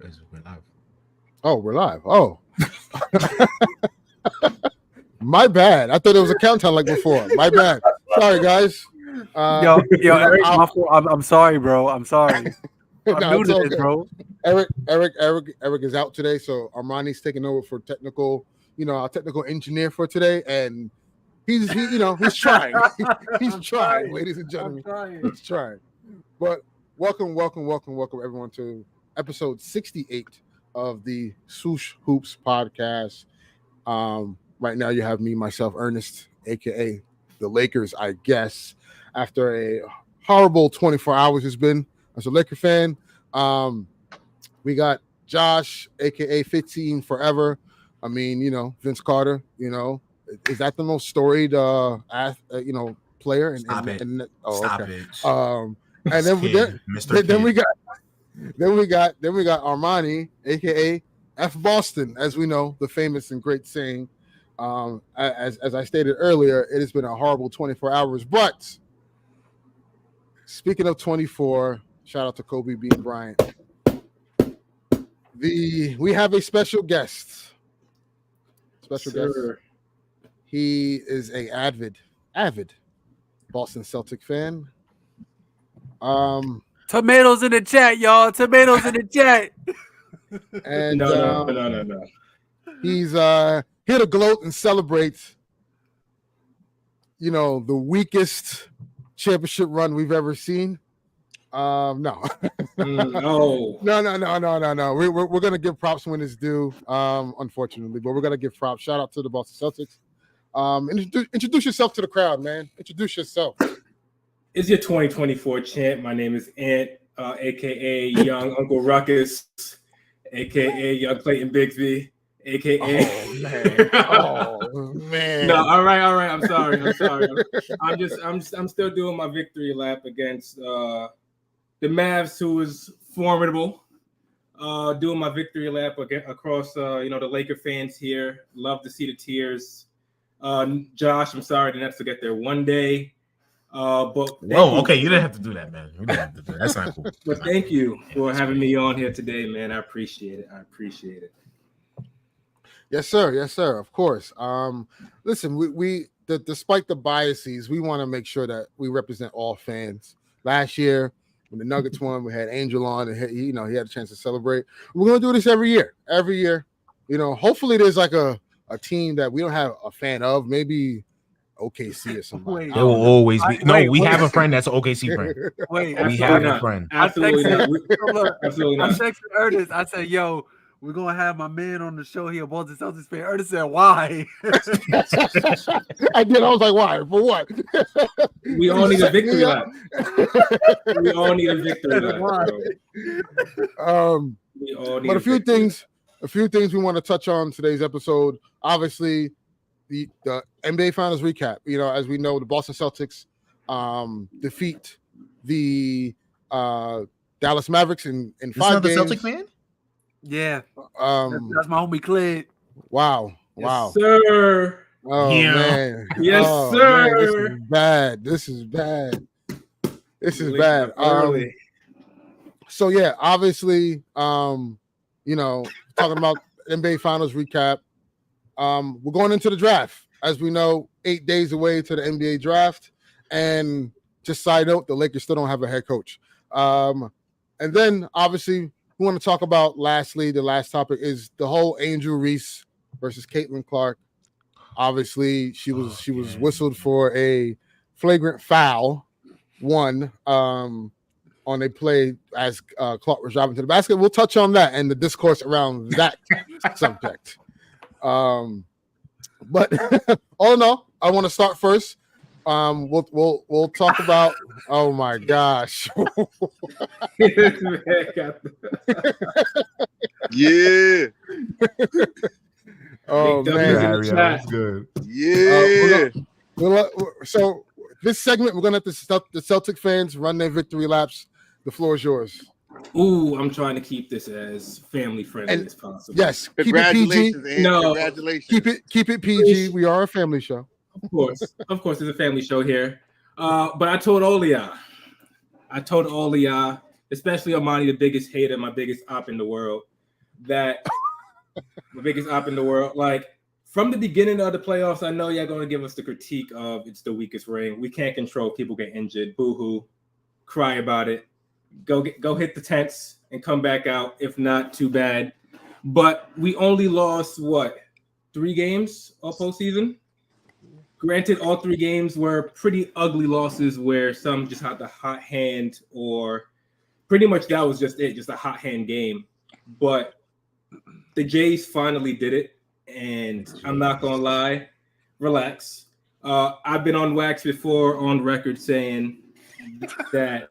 We're live. Oh, we're live. Oh, my bad. I thought it was a countdown like before. My bad. Sorry, guys. Eric, I'm sorry, bro. I'm sorry. I'm No, new it's to all this, good. bro. Eric is out today, so Armani's taking over for technical. Our technical engineer for today, and he's trying. He's trying, ladies and gentlemen. He's trying. But welcome, everyone to episode 68 of the Swoosh Hoops podcast. Right now you have me, myself, Ernest, aka the Lakers, I guess. After a horrible 24 hours it's been as a Laker fan. We got Josh, aka 15 Forever. I mean, Vince Carter, is that the most storied player? Stop it. Stop it. And then we got Armani, aka F Boston, as we know, the famous and great saying. As I stated earlier, it has been a horrible 24 hours. But speaking of 24, shout out to Kobe Bean Bryant. We have a special guest. Guest. He is a avid Boston Celtic fan. Tomatoes in the chat, y'all. Tomatoes in the chat. And No. He's here to gloat and celebrate, the weakest championship run we've ever seen. No. No. No. We're gonna give props when it's due, unfortunately, but we're gonna give props. Shout out to the Boston Celtics. Introduce yourself to the crowd, man. Introduce yourself. It's your 2024 champ. My name is Ant, aka Young Uncle Ruckus, aka Young Clayton Bigsby, aka. Oh man. No, all right. I'm sorry. I'm still doing my victory lap against the Mavs, who is formidable. Doing my victory lap across the Laker fans here. Love to see the tears. Josh, I'm sorry the Nets will get there one day. But okay, you didn't have to do that, man. You didn't have to do that. That's not cool. But thank you for having me on here today, man. I appreciate it. Yes, sir. Of course. Listen, we despite the biases, we want to make sure that we represent all fans. Last year, when the Nuggets won, we had Angel on, and he had a chance to celebrate. We're gonna do this every year. Hopefully there's like a team that we don't have a fan of, maybe OKC or somebody. There will always be. We have a friend that's an OKC friend. We have a friend. Absolutely not. Absolutely not. I texted Ernest. I said, "Yo, we're gonna have my man on the show here, Boston Celtics fan." Ernest said, "Why?" I did. I was like, "Why? For what?" We all need a victory lap. We all need a victory lap. But a few things we want to touch on today's episode. Obviously, the NBA Finals recap. As we know, the Boston Celtics defeat the Dallas Mavericks in 5 games. Celtic fan? Yeah. That's my homie Clint. Wow. Yes, sir. Oh Yeah. Man. Yes, sir. Man, this is bad. So yeah, obviously, talking about NBA Finals recap. We're going into the draft. As we know, 8 days away to the NBA draft. And just side note, the Lakers still don't have a head coach. And then obviously we want to talk about lastly, the last topic is the whole Angel Reese versus Caitlin Clark. Obviously, she was whistled for a flagrant foul, on a play as Clark was driving to the basket. We'll touch on that and the discourse around that subject. But all in all, I want to start first. We'll talk about. Oh my gosh! Yeah. Oh man, That's good. Yeah. So this segment, we're gonna let the Celtic fans run their victory laps. The floor is yours. Ooh, I'm trying to keep this as family friendly as possible. Yes, Congratulations, keep it PG. No. Congratulations. Keep it PG. We are a family show. Of course, it's a family show here. But I told all of y'all, especially Armani, the biggest hater, my biggest op in the world. that the biggest op in the world. Like from the beginning of the playoffs, I know y'all going to give us the critique of it's the weakest ring. We can't control people get injured. Boo-hoo. Cry about it. Go hit the tents and come back out. If not, too bad. But we only lost 3 games all postseason. Granted, all 3 games were pretty ugly losses where some just had the hot hand, or pretty much that was just it, just a hot hand game. But the Jays finally did it, and I'm not gonna lie, relax. I've been on wax before on record saying that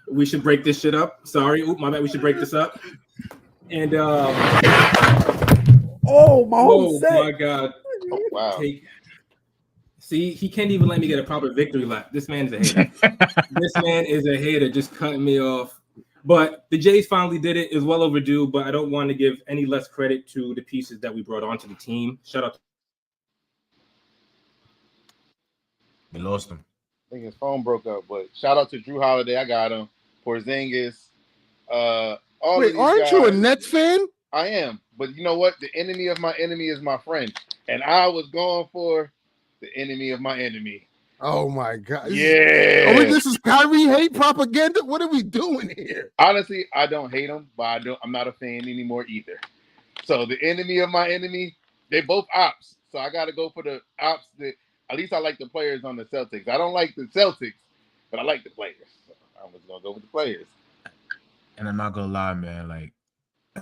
we should break this shit up. Sorry, my bad. We should break this up. And my God. Oh, wow. See, he can't even let me get a proper victory lap. This man's a hater. This man is a hater, just cutting me off. But the Jays finally did it. It's well overdue, but I don't want to give any less credit to the pieces that we brought onto the team. Shout out. We lost him. I think his phone broke up, but shout out to Drew Holiday. I got him. Porzingis. All Wait, of these aren't guys. you a Nets fan? I am. But you know what? The enemy of my enemy is my friend. And I was going for the enemy of my enemy. Oh my God! Yeah. This is Kyrie hate propaganda. What are we doing here? Honestly, I don't hate him, but I'm not a fan anymore either. So the enemy of my enemy, they both ops. So I got to go for the ops. At least I like the players on the Celtics. I don't like the Celtics, but I like the players. So I'm just gonna go with the players. And I'm not gonna lie, man. Like,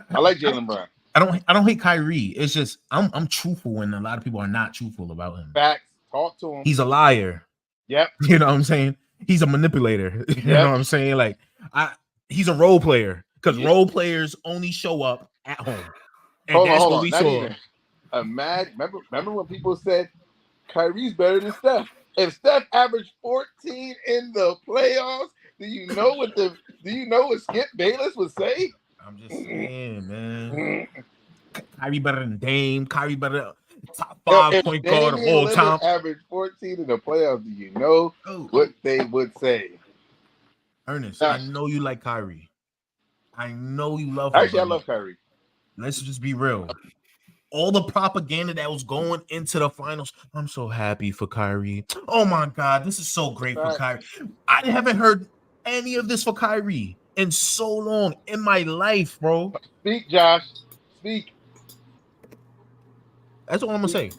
I like Jaylen Brown. I don't hate Kyrie. It's just I'm truthful when a lot of people are not truthful about him. Facts. Talk to him. He's a liar. Yep. You know what I'm saying? He's a manipulator. You know what I'm saying? Like, he's a role player, because role players only show up at home. And hold that's on. what we saw. Remember when people said Kyrie's better than Steph? If Steph averaged 14 in the playoffs, do you know what Skip Bayless would say? I'm just saying, man. Kyrie better than Dame. Kyrie better than top 5 point guard of all time. Average 14 in the playoffs. Do you know what they would say? Ernest, I know you like Kyrie. I know you love him. Actually, I love Kyrie. Let's just be real. All the propaganda that was going into the finals. I'm so happy for Kyrie. Oh my God, this is so great for Kyrie. I haven't heard any of this for Kyrie in so long in my life, bro. Speak, Josh. Speak. That's all I'm gonna say.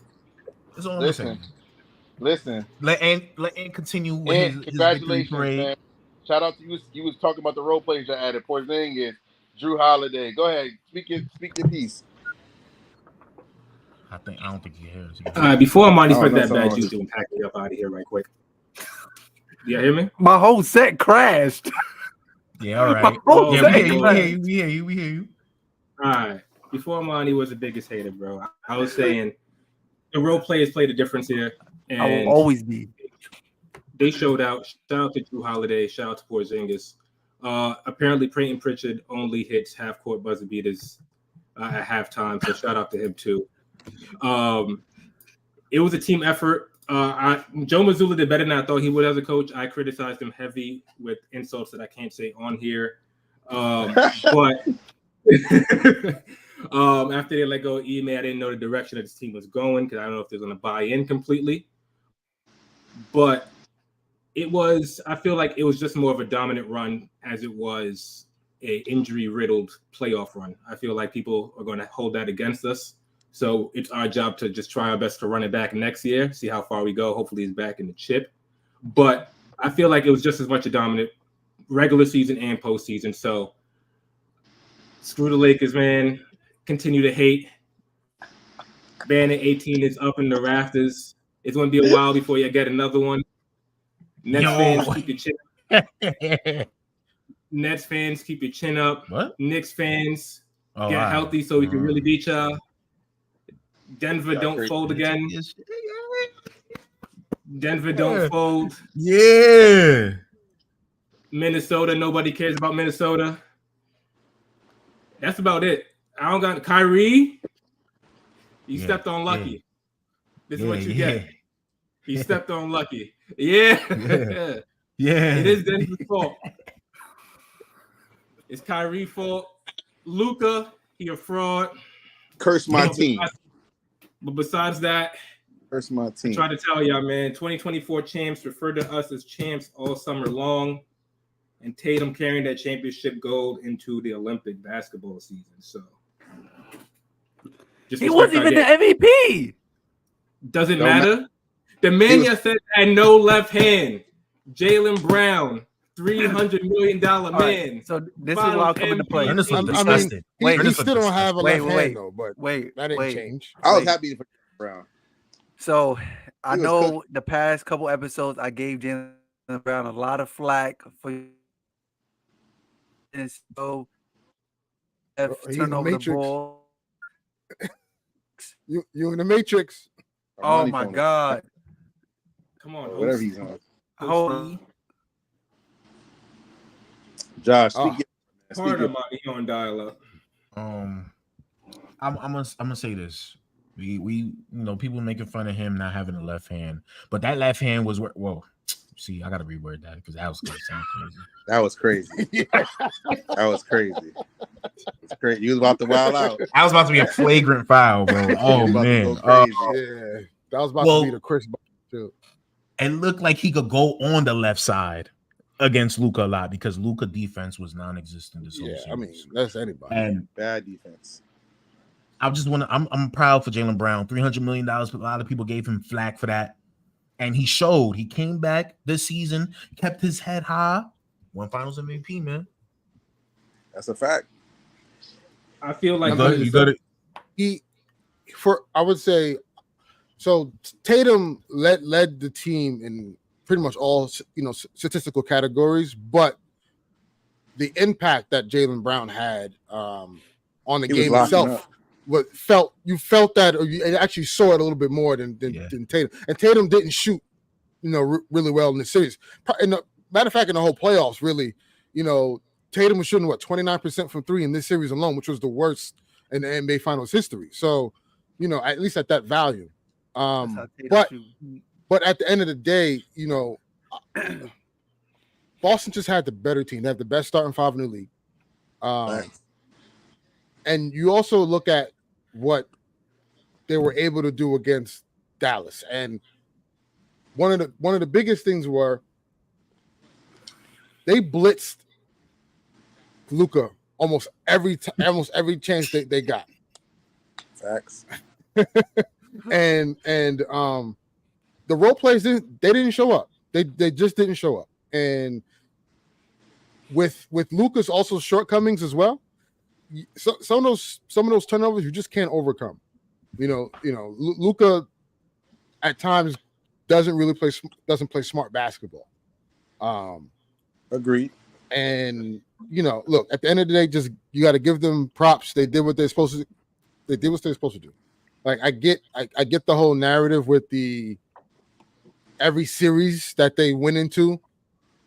That's all I'm gonna say. Listen. Let Ant continue with his congratulations, victory parade. Man. Shout out to you. You was talking about the role players you added. Porzingis, Drew Holiday. Go ahead. Speak your piece. I don't think he hears. All right, before Armani spread that bad juju and pack me up out of here right quick. You hear me? My whole set crashed. Yeah, all right. We hear you. All right. Before Armani was the biggest hater, bro. I was saying the role players played a difference here. And I will always be. They showed out. Shout out to Drew Holiday. Shout out to Porzingis. Apparently, Peyton Pritchard only hits half-court buzzer beaters at halftime, so shout out to him too. It was a team effort. Joe Mazzulla did better than I thought he would as a coach. I criticized him heavy with insults that I can't say on here. But after they let go of Ime, I didn't know the direction that this team was going because I don't know if they're going to buy in completely. But I feel like it was just more of a dominant run as it was a injury-riddled playoff run. I feel like people are going to hold that against us. So it's our job to just try our best to run it back next year, see how far we go. Hopefully he's back in the chip. But I feel like it was just as much a dominant regular season and postseason. So screw the Lakers, man. Continue to hate. Banner 18 is up in the rafters. It's going to be a while before you get another one. Nets fans, keep your chin up. Nets fans, keep your chin up. What? Knicks fans, get healthy so we can really beat y'all. Denver, don't fold again. Denver, don't fold. Yeah. Minnesota, nobody cares about Minnesota. That's about it. I don't got Kyrie. You stepped on Lucky. This is what you get. He stepped on Lucky. Yeah. Yeah. It is Denver's fault. It's Kyrie's fault. Luka, he a fraud. Curse my team. But besides that, curse my team. I try to tell y'all, man, 2024 champs refer to us as champs all summer long. And Tatum carrying that championship gold into the Olympic basketball season. So he wasn't even the MVP. Doesn't matter. The man you said had no left hand. Jaylen Brown, $300 million man. Right, so this is why I'll come into play. I mean, he still don't have a left hand though, but that didn't change. I was happy for Brown. So I know the past couple episodes I gave Jaylen Brown a lot of flack for so turn over the ball. You in the Matrix. Oh my God. Come on, whatever he's on. Hold on. Josh, part of my on dial-up. I'm gonna say this. We people making fun of him not having a left hand, but that left hand was whoa. See, I gotta reword that because that was gonna sound crazy. That was crazy. That was crazy. It's crazy. You was about to wild out. I was about to be a flagrant foul, bro. Oh man, yeah, that was about to be the Chris too. It looked like he could go on the left side against Luka a lot because Luka defense was non-existent this whole series. I mean, that's anybody. And bad defense. I'm proud for Jaylen Brown. $300 million. A lot of people gave him flack for that. And he showed. He came back this season, kept his head high, won Finals MVP, man. That's a fact. I feel like you got it. I would say, so Tatum led the team in pretty much all statistical categories, but the impact that Jaylen Brown had on the game itself. You felt that, or you actually saw it a little bit more than Tatum. And Tatum didn't shoot, really well in the series. Matter of fact, in the whole playoffs, really, Tatum was shooting 29% from three in this series alone, which was the worst in the NBA Finals history. So, at least at that value. But at the end of the day, Boston just had the better team. They have the best starting five in the league. And you also look at what they were able to do against Dallas. And one of the biggest things were they blitzed Luka almost every chance they got. Facts. and the role players didn't show up. They just didn't show up. And with Luka's also shortcomings as well. Some of those turnovers you just can't overcome. Luka at times doesn't play smart basketball. Agreed. And look, at the end of the day, just you got to give them props. They did what they're supposed to. They did what they're supposed to do. Like I get the whole narrative with every series that they went into,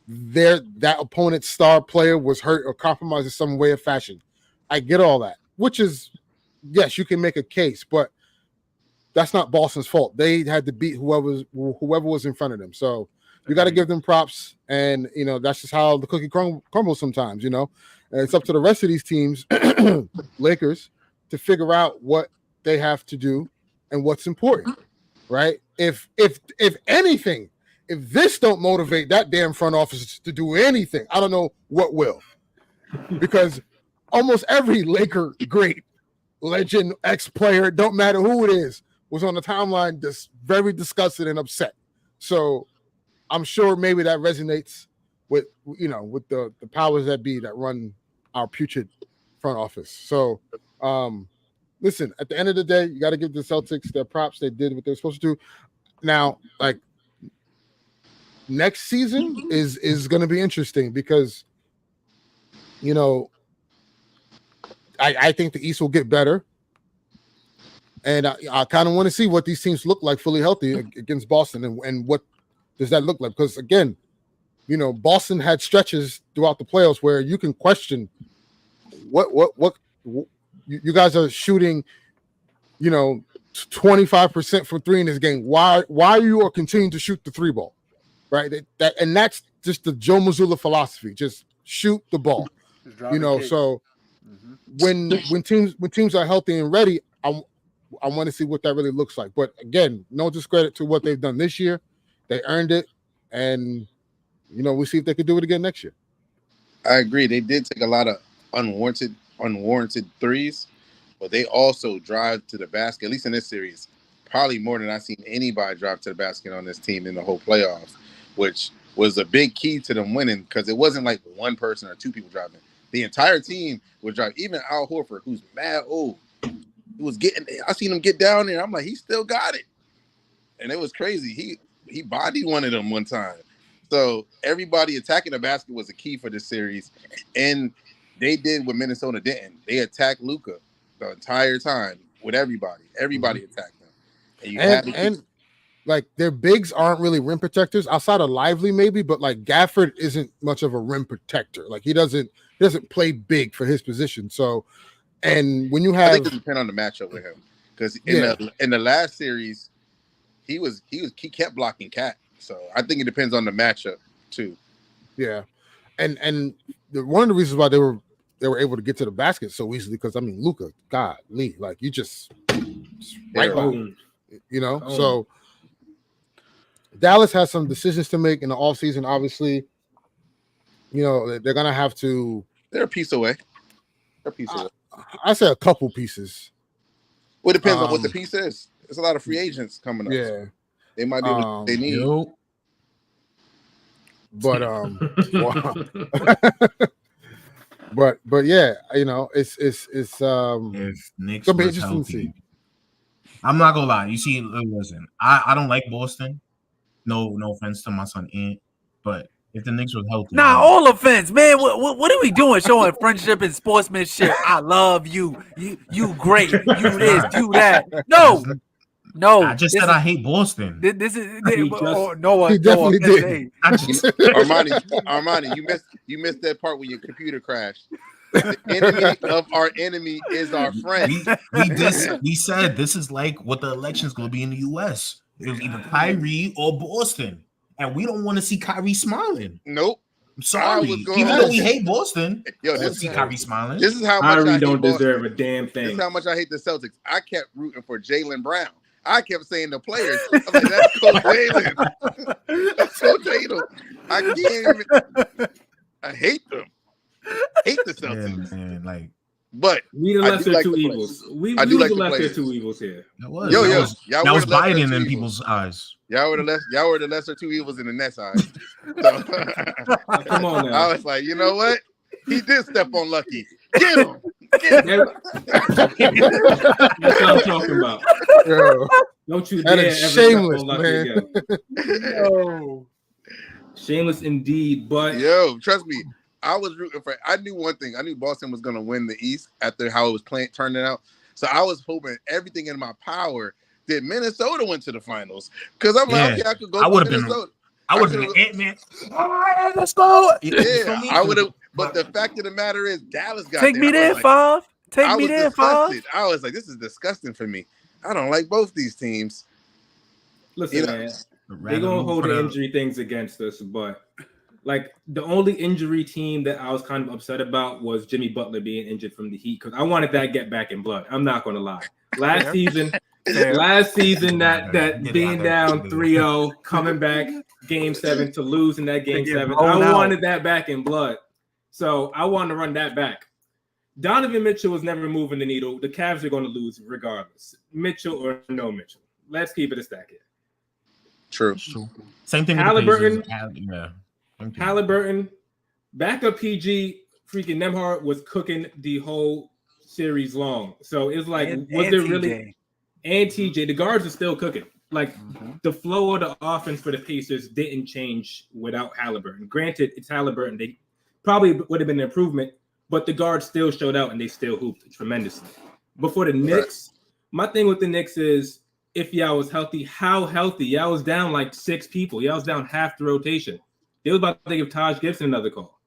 that opponent's star player was hurt or compromised in some way or fashion. I get all that, which is, yes, you can make a case, but that's not Boston's fault. They had to beat whoever was in front of them. So you got to give them props, and that's just how the cookie crumbles sometimes. And it's up to the rest of these teams, Lakers, to figure out what they have to do and what's important, right? If anything, if this don't motivate that damn front office to do anything, I don't know what will, because almost every Laker great, legend, ex-player, don't matter who it is, was on the timeline just very disgusted and upset. So I'm sure maybe that resonates with the powers that be that run our putrid front office. So listen, at the end of the day, you got to give the Celtics their props. They did what they're supposed to do. Now, like, next season is going to be interesting because I think the East will get better. And I kind of want to see what these teams look like fully healthy against Boston and what does that look like? Because, again, Boston had stretches throughout the playoffs where you can question what you guys are shooting, 25% from three in this game. Why you are continuing to shoot the three ball, right? That's just the Joe Mazzulla philosophy. Just shoot the ball, so when teams are healthy and ready, I want to see what that really looks like. But again, no discredit to what they've done this year. They earned it, and we'll see if they could do it again next year. I agree. They did take a lot of unwarranted threes, but they also drive to the basket, at least in this series, probably more than I've seen anybody drive to the basket on this team in the whole playoffs, which was a big key to them winning because it wasn't like one person or two people driving. The entire team would drive. Even Al Horford, who's mad old, I seen him get down there. I'm like, he still got it. And it was crazy. He bodied one of them one time. So everybody attacking the basket was a key for this series. And they did what Minnesota didn't. They attacked Luka the entire time with everybody. Everybody attacked them. And like their bigs aren't really rim protectors outside of Lively maybe, but like Gafford isn't much of a rim protector. Like he doesn't play big for his position. So, and when you have, I think it depends on the matchup with him because in the last series, he kept blocking Cat. So I think it depends on the matchup too. Yeah, and one of the reasons why they were able to get to the basket so easily because Luka, golly, like you just right by, So Dallas has some decisions to make in the offseason. Obviously, they're gonna have to. They're a piece away. I say a couple pieces. Well, it depends on what the piece is. There's a lot of free agents coming up. Yeah. So they might be able to they need. But but yeah, it's if Knicks gonna be was interesting to healthy, see. I'm not gonna lie. You see, listen, I don't like Boston. No offense to my son Ant, but if the Knicks was healthy, all offense, man. What are we doing? Showing friendship and sportsmanship. I love you. You great. You this, you that. No. I just said I hate Boston. This is He definitely did. Armani, you missed that part when your computer crashed. The enemy of our enemy is our friend. We said this is like what the election's going to be in the U.S. It was either Kyrie or Boston, and we don't want to see Kyrie smiling. Nope. I'm sorry. Even though we hate Boston, this see Kyrie smiling. This is how much Kyrie don't deserve a damn thing. This is how much I hate the Celtics. I kept rooting for Jaylen Brown. I kept saying the players. I'm like, that's Coach Jaylen. That's Coach Tatum. I can't even. I hate them. Hate the Celtics. Yeah, man, but we the lesser two evils. We do like the lesser two evils here. That was Biden in people's eyes. Y'all were the lesser two evils in the Nets' eyes. So, come on now. I was like, you know what? He did step on Lucky. Get him. That's what I'm talking about. Yo, Don't you that dare is ever shameless, step on man. Lucky again. Shameless indeed, but trust me, I was rooting for. I knew one thing. I knew Boston was going to win the East after how it was turning out. So I was hoping everything in my power that Minnesota went to the finals because I'm like, okay, I could go. I would have been. I would have been Ant-Man. All right, let's go. Yeah, I would have. But the fact of the matter is, Dallas got Take me there, Five. Take me there, Five. I was like, this is disgusting for me. I don't like both these teams. Listen, man, they're gonna hold the injury things against us, but like the only injury team that I was kind of upset about was Jimmy Butler being injured from the Heat because I wanted that get back in blood. I'm not gonna lie. Last season, that being down 3-0, coming back Game 7 to lose in that Game 7, I wanted that back in blood. So I wanted to run that back. Donovan Mitchell was never moving the needle. The Cavs are going to lose regardless. Mitchell or no Mitchell. Let's keep it a stack here. True. Same thing with Halliburton. Yeah. Halliburton, backup PG, freaking Nembhard was cooking the whole series long. So it's like, was there really? And TJ, the guards are still cooking. Like the flow of the offense for the Pacers didn't change without Halliburton. Granted, it's Halliburton. They probably would have been an improvement, but the guards still showed out and they still hooped tremendously. But for the Knicks, my thing with the Knicks is if y'all was healthy, how healthy? Y'all was down like 6 people. Y'all was down half the rotation. They was about to give Taj Gibson another call.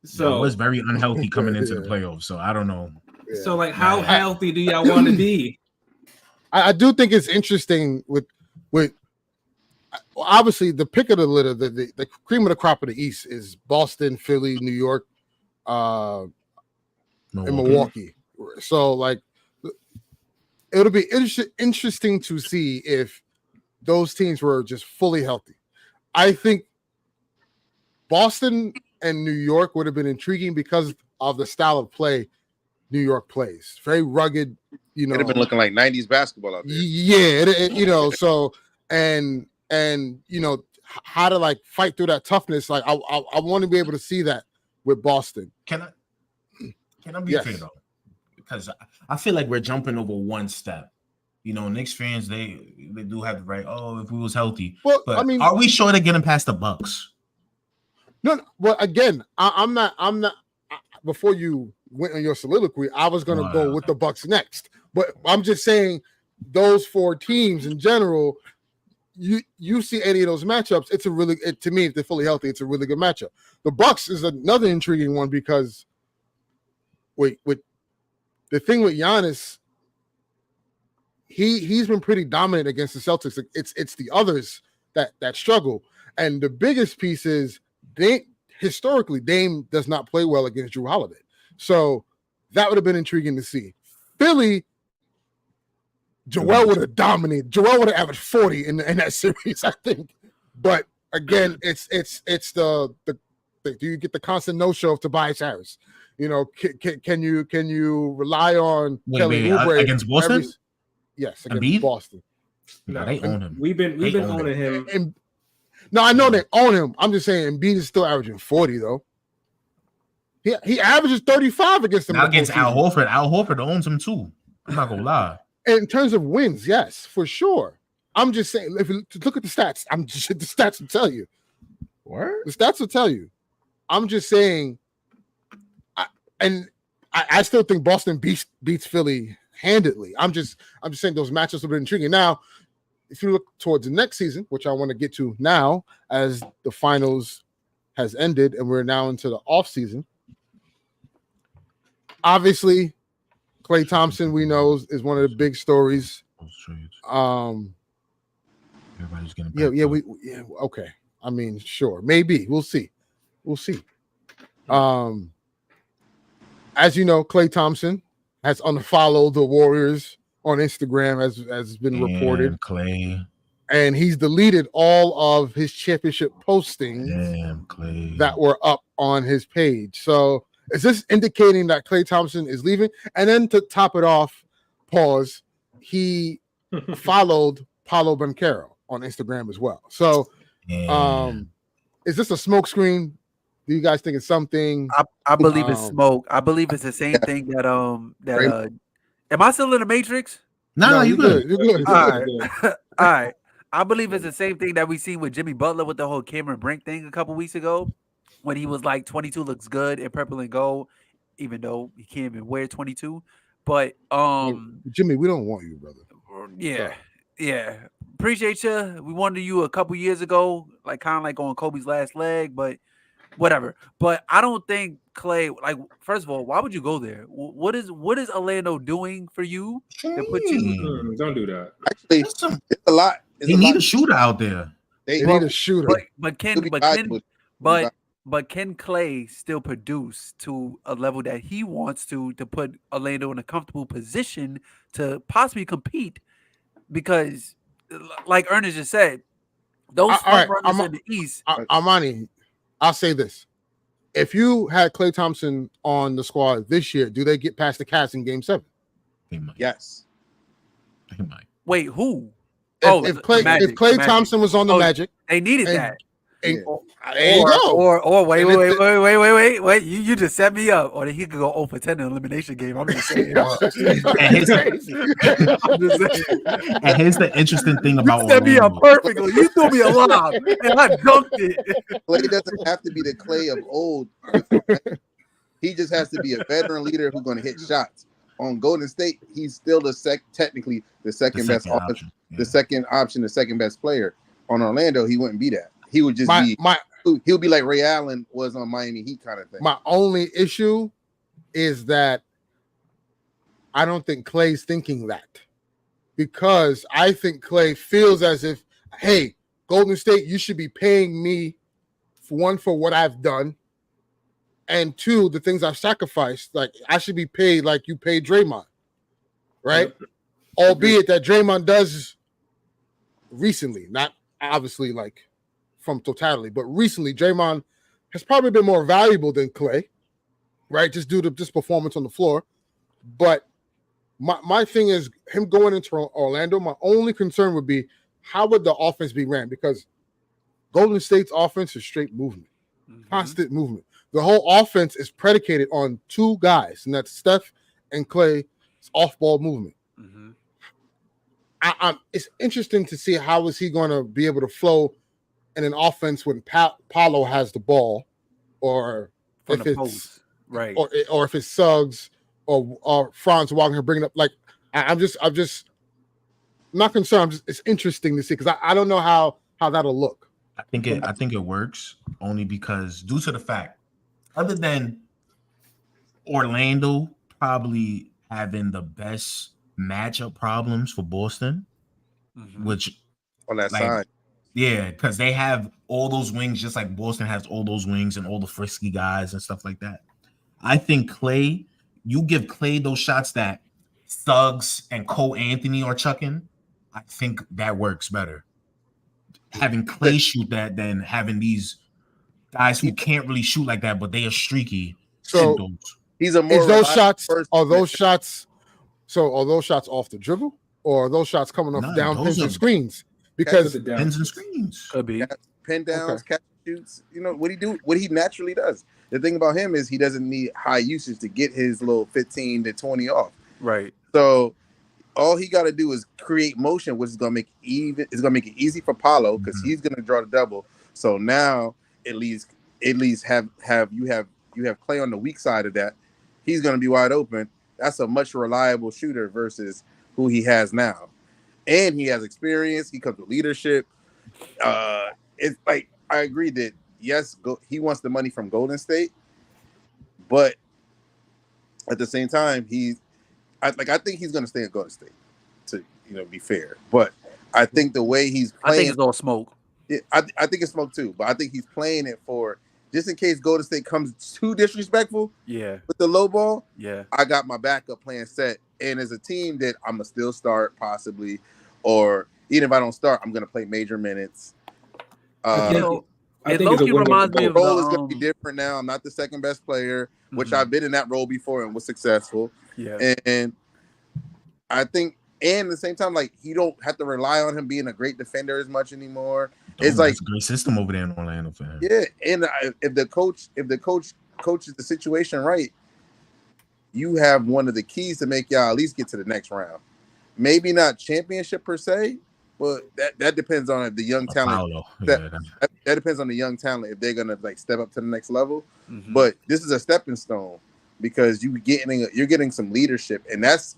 So it was very unhealthy coming into the playoffs. So I don't know. Yeah. So like, how healthy do y'all want to be? I do think it's interesting with obviously the pick of the litter, the cream of the crop of the East is Boston, Philly, New York, in Milwaukee. So like, it'll be interesting to see if those teams were just fully healthy. I think Boston and New York would have been intriguing because of the style of play New York plays. Very rugged, you know. It'd have been looking like 90s basketball out there. Yeah, you know, so and you know how to like fight through that toughness. Like I want to be able to see that with Boston. Can I be fair though? Because I feel like we're jumping over one step. You know, Knicks fans, they do have the right. Oh, if we was healthy. Well, but I mean, are we sure they're getting past the Bucks? No. Well, again, I'm not. Before you went on your soliloquy, I was going to go with the Bucks next. But I'm just saying, those 4 teams in general, you see any of those matchups, it's a really to me, if they're fully healthy, it's a really good matchup. The Bucks is another intriguing one because with the thing with Giannis, he's been pretty dominant against the Celtics. It's the others that struggle, and the biggest piece is historically Dame does not play well against Drew Holiday, so that would have been intriguing to see. Philly, Joel would have dominated. Joel would have averaged 40 in that series, I think. But again, it's the do you get the constant no show of Tobias Harris? You know, can you rely on Kelly Oubre against Boston? Yes, against Boston. No, they own him. We've been owning him. And, no, I know they own him. I'm just saying Embiid is still averaging 40 though. He averages 35 against them. Now against Al Horford. Al Horford owns him too. I'm not gonna lie. In terms of wins, yes, for sure. I'm just saying, if you look at the stats, the stats will tell you. What? The stats will tell you. I'm just saying, I still think Boston beats Philly handedly. I'm just saying those matchups have been intriguing. Now, if you look towards the next season, which I want to get to now, as the finals has ended and we're now into the offseason, obviously, Klay Thompson, we know, is one of the big stories. Everybody's getting okay. I mean, sure, maybe we'll see. As you know, Klay Thompson has unfollowed the Warriors on Instagram, as has been reported. Klay. And he's deleted all of his championship postings that were up on his page. So is this indicating that Klay Thompson is leaving? And then to top it off, he followed Paulo Banchero on Instagram as well. So is this a smokescreen? Do you guys think it's something? I believe it's smoke. I believe it's the same thing that am I still in the Matrix? No, you're good. You're good. All right. All right. I believe it's the same thing that we seen with Jimmy Butler with the whole Cameron Brink thing a couple weeks ago, when he was like 22 looks good in purple and gold, even though he can't even wear 22. But Jimmy, we don't want you, brother. Yeah. Appreciate you. We wanted you a couple years ago, like kind of like on Kobe's last leg, but whatever. But I don't think Klay, like, first of all, why would you go there? What is Orlando doing for you to put you? Don't do that. Actually, it's a lot. They need a shooter out there. They need a shooter. But can Klay still produce to a level that he wants to put Orlando in a comfortable position to possibly compete? Because, like Ernest just said, those front runners in the East. Armani, I'll say this. If you had Klay Thompson on the squad this year, do they get past the Cavs in Game 7? They might. Yes. They might. Wait, who? If Klay Thompson was on the Magic, they needed that. There you go. Or wait. You just set me up. Or he could go 0 for 10 in the elimination game. I'm just saying. And here's the interesting thing about you set me up perfectly. You threw me a lob, and I dunked it. Klay doesn't have to be the Klay of old. He just has to be a veteran leader who's going to hit shots. On Golden State, he's still technically the second best option, the second option, the second best player. On Orlando, he wouldn't be that. He would just he would be like Ray Allen was on Miami Heat kind of thing. My only issue is that I don't think Klay's thinking that, because I think Klay feels as if, hey, Golden State, you should be paying me for what I've done, and 2, the things I've sacrificed. Like I should be paid like you paid Draymond, right? Yep. Albeit that Draymond does recently, not obviously like from totality, but recently Draymond has probably been more valuable than Clay, right? Just due to this performance on the floor. But my thing is him going into Orlando. My only concern would be how would the offense be ran, because Golden State's offense is straight movement, constant movement. The whole offense is predicated on 2 guys, and that's Steph and Clay's off-ball movement. It's interesting to see how is he going to be able to flow in an offense when Paolo has the ball, or From if the it's post. Right. or if it's Suggs or Franz Wagner bringing up. Like I'm just not concerned. It's interesting to see, because I don't know how that'll look. I think it works only because due to the fact, other than Orlando probably having the best matchup problems for Boston, which on that like, side. Yeah, because they have all those wings, just like Boston has all those wings and all the frisky guys and stuff like that. I think Clay, you give Clay those shots that Suggs and Cole Anthony are chucking, I think that works better. Having Clay shoot that than having these guys who can't really shoot like that, but they are streaky. So he's a more is those shots are those shots off the dribble, or are those shots coming off down pins and screens? Because pins and screens could be pin downs, catch shoots. You know what he naturally does. The thing about him is he doesn't need high usage to get his little 15 to 20 off. Right. So all he got to do is create motion, which is gonna make it easy for Paolo, because he's gonna draw the double. So now at least have Clay on the weak side of that. He's gonna be wide open. That's a much reliable shooter versus who he has now. And he has experience. He comes with leadership. It's like, I agree that yes, he wants the money from Golden State, but at the same time, I think he's going to stay at Golden State, to be fair. But I think the way he's playing, I think it's all smoke. I think it's smoke too. But I think he's playing it for just in case Golden State comes too disrespectful. Yeah. With the low ball. Yeah. I got my backup plan set. And as a team that I'm gonna still start possibly, or even if I don't start, I'm gonna play major minutes. I think Loki reminds me of the role is gonna be different now. I'm not the second best player, which I've been in that role before and was successful. Yeah, and I think, and at the same time, like you don't have to rely on him being a great defender as much anymore. It's like a great system over there in Orlando for him. Yeah, and if the coach coaches the situation right, you have one of the keys to make y'all at least get to the next round. Maybe not championship per se, but that depends on the young talent. That depends on the young talent if they're gonna like step up to the next level. But this is a stepping stone because you're getting some leadership, and that's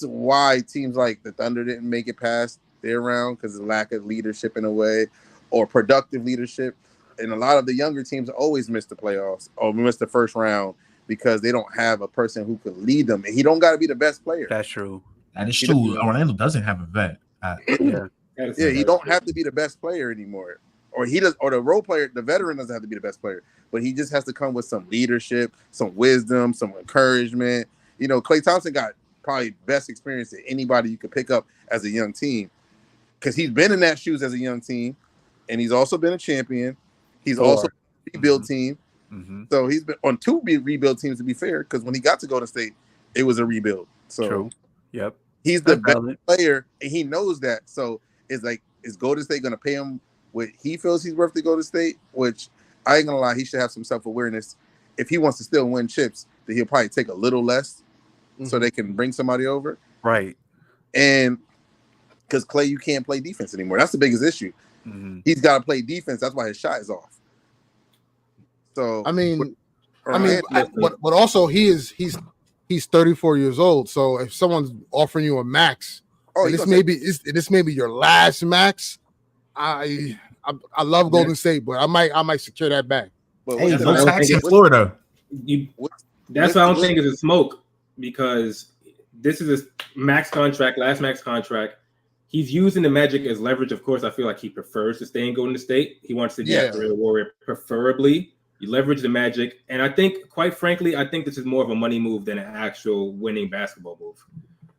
why teams like the Thunder didn't make it past their round, because of the lack of leadership in a way, or productive leadership. And a lot of the younger teams always miss the playoffs or miss the first round because they don't have a person who could lead them. And he don't got to be the best player. That's true. That is true. Orlando doesn't have a vet. He don't have to be the best player anymore. Or he does, or the role player, the veteran doesn't have to be the best player, but he just has to come with some leadership, some wisdom, some encouragement. Klay Thompson got probably best experience that anybody you could pick up as a young team, because he's been in that shoes as a young team, and he's also been a champion. He's also a rebuild team. So he's been on 2 rebuild teams, to be fair, because when he got to Golden State, it was a rebuild. So true. Yep. He's the best player, and he knows that. So it's like, is Golden State going to pay him what he feels he's worth to Golden State? Which I ain't going to lie, he should have some self-awareness. If he wants to still win chips, that he'll probably take a little less so they can bring somebody over. Right. And because Klay, you can't play defense anymore. That's the biggest issue. He's got to play defense. That's why his shot is off. So but also he's 34 years old. So if someone's offering you a max, this may be your last max. I love Golden State, but I might secure that back. But hey, no tax in Florida. That's why I don't think it's a smoke, because this is his last max contract. He's using the Magic as leverage. Of course, I feel like he prefers to stay in Golden State. He wants to be a real Warrior, preferably. You leverage the Magic, and I think, quite frankly, I think this is more of a money move than an actual winning basketball move.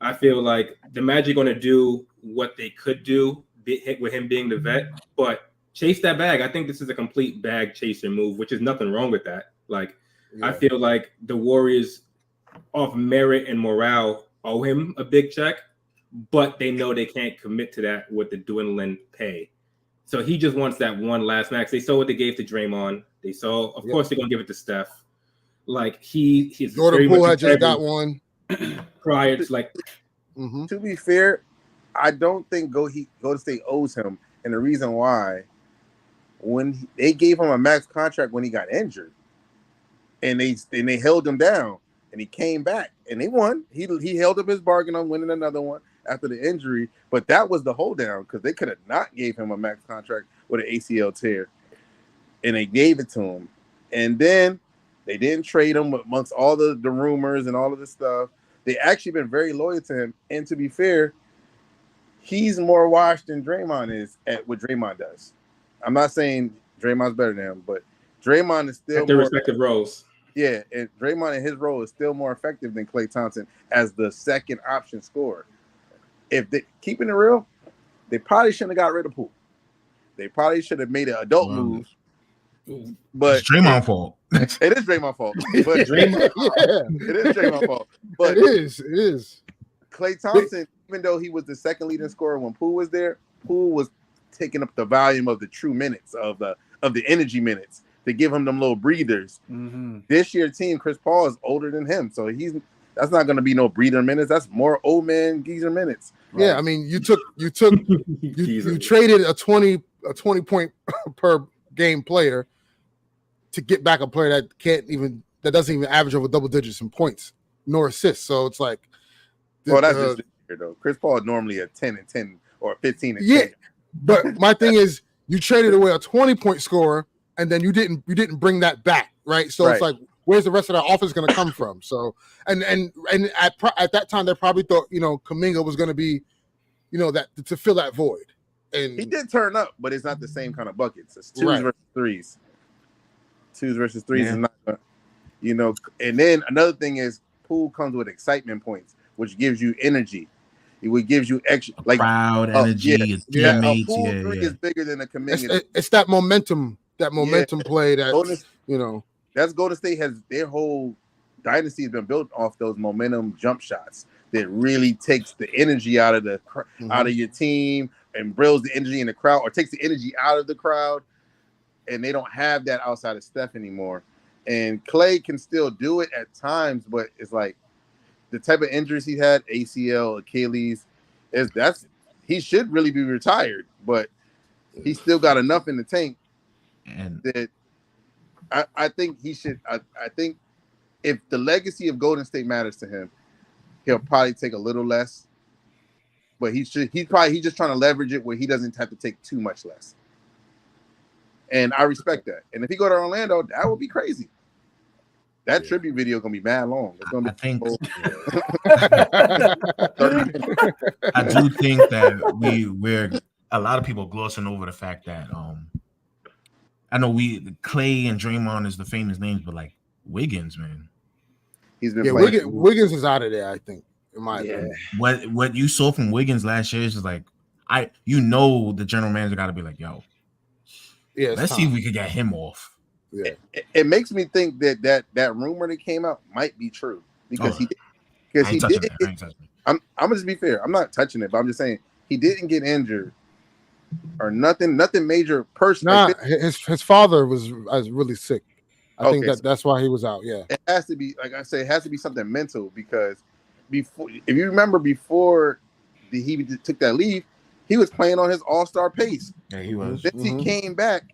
I feel like the Magic going to do what they could do with him being the vet, but chase that bag. I think this is a complete bag chaser move, which is nothing wrong with that. Like, I feel like the Warriors, off merit and morale, owe him a big check, but they know they can't commit to that with the dwindling pay. So he just wants that one last max. They saw what they gave to Draymond. They saw, of course, they're gonna give it to Steph. Like he's Jordan Poole had just got one prior to like. To be fair, I don't think Golden State owes him, and the reason why, when they gave him a max contract when he got injured, and they held him down, and he came back and they won. He held up his bargain on winning another one after the injury, but that was the hold down because they could have not gave him a max contract with an ACL tear, and they gave it to him, and then they didn't trade him amongst all the rumors and all of this stuff. They actually been very loyal to him, and to be fair, he's more washed than Draymond is at what Draymond does. I'm not saying Draymond's better than him, but Draymond is still at their respective roles. Yeah, and Draymond in his role is still more effective than Klay Thompson as the second option scorer. If they keeping it real, they probably shouldn't have got rid of Poole. They probably should have made an adult move. But it's Draymond's fault. It is Draymond's fault. But it is Draymond's fault. But it is. Klay Thompson, even though he was the second leading scorer when Poole was there, Poole was taking up the volume of the true minutes of the energy minutes to give him them little breathers. This year team, Chris Paul is older than him, so that's not going to be no breather minutes. That's more old man geezer minutes. Right? Yeah, I mean, you traded a 20 point per game player to get back a player that doesn't even average over double digits in points nor assists. So it's like, well, that's just this year though. Chris Paul is normally a 10 and 10 or a 15 and 10. But my thing is, you traded away a 20-point scorer, and then you didn't bring that back, right? So it's like, where's the rest of that offense going to come from? So and at that time, they probably thought Kuminga was going to be, that to fill that void. And he did turn up, but it's not the same kind of buckets. It's twos versus threes. Twos versus threes is not, And then another thing is, Poole comes with excitement points, which gives you energy. It would give you extra, like crowd energy. A Poole three is bigger than a Kuminga. It's that momentum. That momentum play that that's Golden State has their whole dynasty has been built off those momentum jump shots that really takes the energy out of out of your team and builds the energy in the crowd, or takes the energy out of the crowd, and they don't have that outside of Steph anymore. And Klay can still do it at times, but it's like the type of injuries he had, ACL, Achilles, he should really be retired, but he still got enough in the tank. And that I think he should. I think if the legacy of Golden State matters to him, he'll probably take a little less. But he's just trying to leverage it where he doesn't have to take too much less. And I respect that. And if he go to Orlando, that would be crazy. That tribute video gonna be mad long. It's gonna be I do think that we're a lot of people glossing over the fact that I know Klay and Draymond is the famous names, but like Wiggins, man, he's been Wiggins is out of there. I think, in my opinion. What you saw from Wiggins last year is just like the general manager got to be like, yo, let's see if we could get him off. Yeah, it makes me think that rumor that came out might be true because he did. I'm gonna just be fair. I'm not touching it, but I'm just saying he didn't get injured. Or nothing major personal. Nah, his father was really sick. I think that's why he was out. Yeah, it has to be, like I say, it has to be something mental because before, if you remember, before he took that leave, he was playing on his all-star pace. Yeah, he was. Since he came back,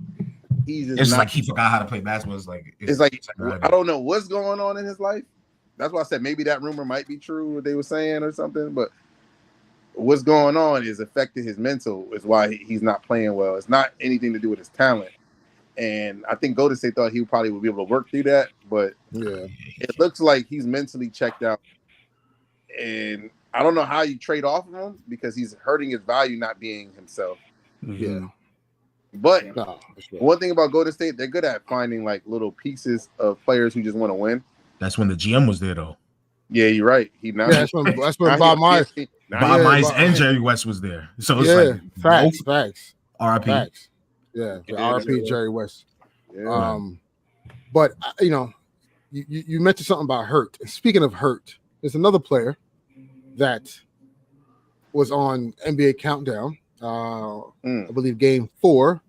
it's like he forgot how to play basketball. It's like I don't know what's going on in his life. That's why I said maybe that rumor might be true, what they were saying or something, but. What's going on is affecting his mental is why he's not playing well. It's not anything to do with his talent. And I think Golden State thought he probably would be able to work through that, but it looks like he's mentally checked out. And I don't know how you trade off of him because he's hurting his value not being himself. Yeah. But No, for sure. one thing about Golden State, they're good at finding like little pieces of players who just want to win. That's when the GM was there, though. Yeah, you're right. That's when Bob Myers, Bob Myers and Jerry West was there. So it's like facts. RIP. Facts. Yeah, RIP Jerry West. Yeah. But you know, you mentioned something about Hurt. And speaking of Hurt, there's another player that was on NBA Countdown. I believe Game 4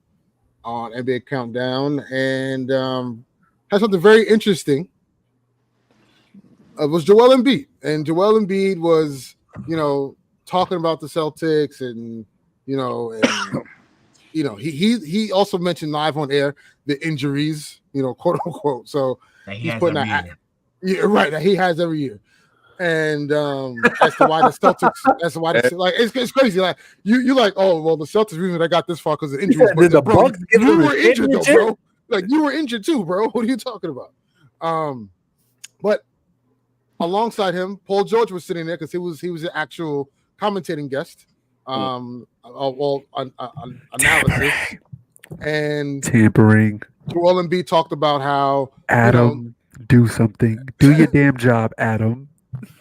on NBA Countdown, and had something very interesting. It was Joel Embiid, and Joel Embiid was, you know, talking about the Celtics, and you know, he also mentioned live on air the injuries, you know, quote unquote. So he's putting that, that he has every year. And as to why the Celtics, like it's crazy. Like you like, oh well, the Celtics reason they got this far because of injuries. But the Bucks, you were injured though, bro. Like you were injured too, bro. What are you talking about? But alongside him, Paul George was sitting there because he was an actual commentating guest. Analysis and tampering. Joel Embiid talked about how Adam, do something. Do your damn job, Adam.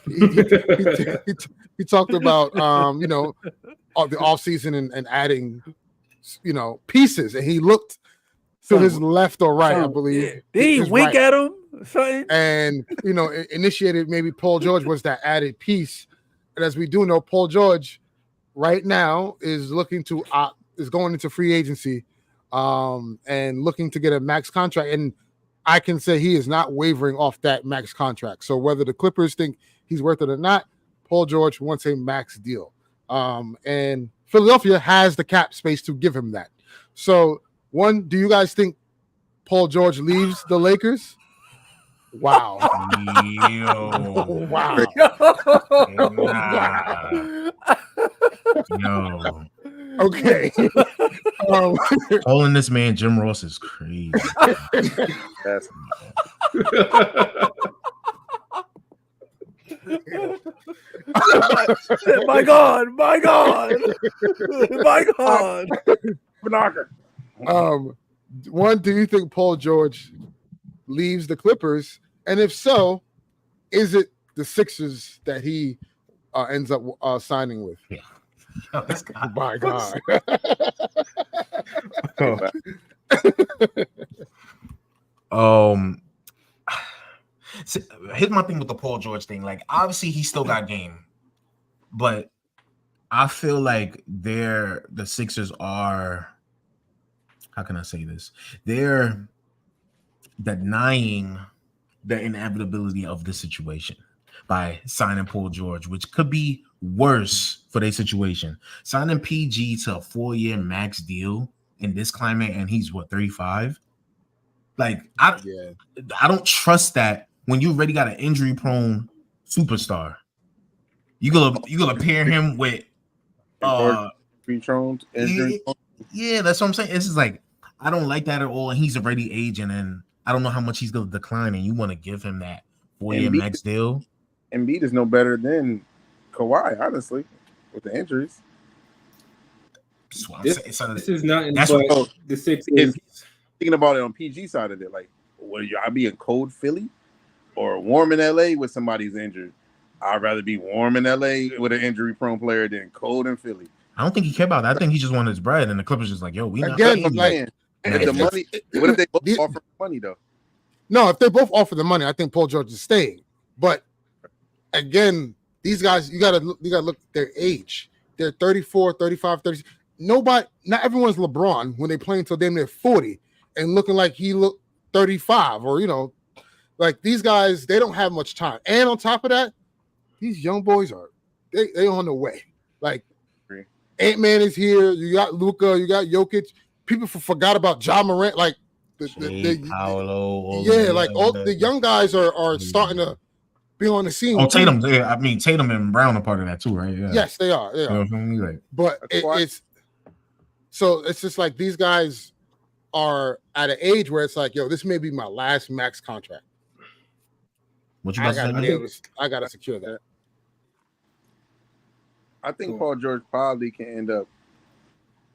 He talked about you know, the offseason and adding, you know, pieces, and he looked to his left or right, I believe. Did he wink at him? Something? And you know, initiated maybe Paul George was that added piece. And as we do know, Paul George right now is looking to is going into free agency and looking to get a max contract. And I can say he is not wavering off that max contract. So whether the Clippers think he's worth it or not, Paul George wants a max deal. And Philadelphia has the cap space to give him that. So, one, do you guys think Paul George leaves the Lakers? Wow. Wow. Yo. Okay. Calling this man Jim Ross is crazy. My God. One, do you think Paul George leaves the Clippers? And if so, is it the Sixers that he ends up signing with? Yeah. Oh, my God. So here's my thing with the Paul George thing. Like, obviously, he still got game, but I feel like the Sixers are. How can I say this? They're denying the inevitability of the situation by signing Paul George, which could be worse for their situation. Signing PG to a 4-year max deal in this climate, and he's 35. Like, I don't trust that when you already got an injury-prone superstar. You gonna pair him with injury. Yeah, that's what I'm saying. It's just like, I don't like that at all. And he's already aging, and I don't know how much he's gonna decline. And you want to give him that 4-year max deal? Embiid is no better than Kawhi, honestly, with the injuries. This is nothing but the Sixers. Thinking about it on PG side of it, like, would I be in cold Philly or warm in LA with somebody's injured? I'd rather be warm in LA with an injury-prone player than cold in Philly. I don't think he cared about that. I think he just wanted his bread, and the Clippers just like, yo, we not again, like the money. What if they both offer money though? No, if they both offer the money, I think Paul George is staying. But again, these guys, you gotta look at their age. They're 34, 35, 30. Not everyone's LeBron when they play until damn near 40 and looking like he looked 35, or you know, like these guys, they don't have much time. And on top of that, these young boys they on the way. Like Ant-Man is here. You got Luka. You got Jokic. People forgot about Ja Morant. Like Paolo. Like all the young guys are starting to be on the scene. Oh, Tatum. Yeah, I mean, Tatum and Brown are part of that too, right? Yeah. Yes, they are. You know what I mean? Like, but it's just like these guys are at an age where it's like, yo, this may be my last max contract. What you about to say? I gotta secure that. I think Paul George probably can end up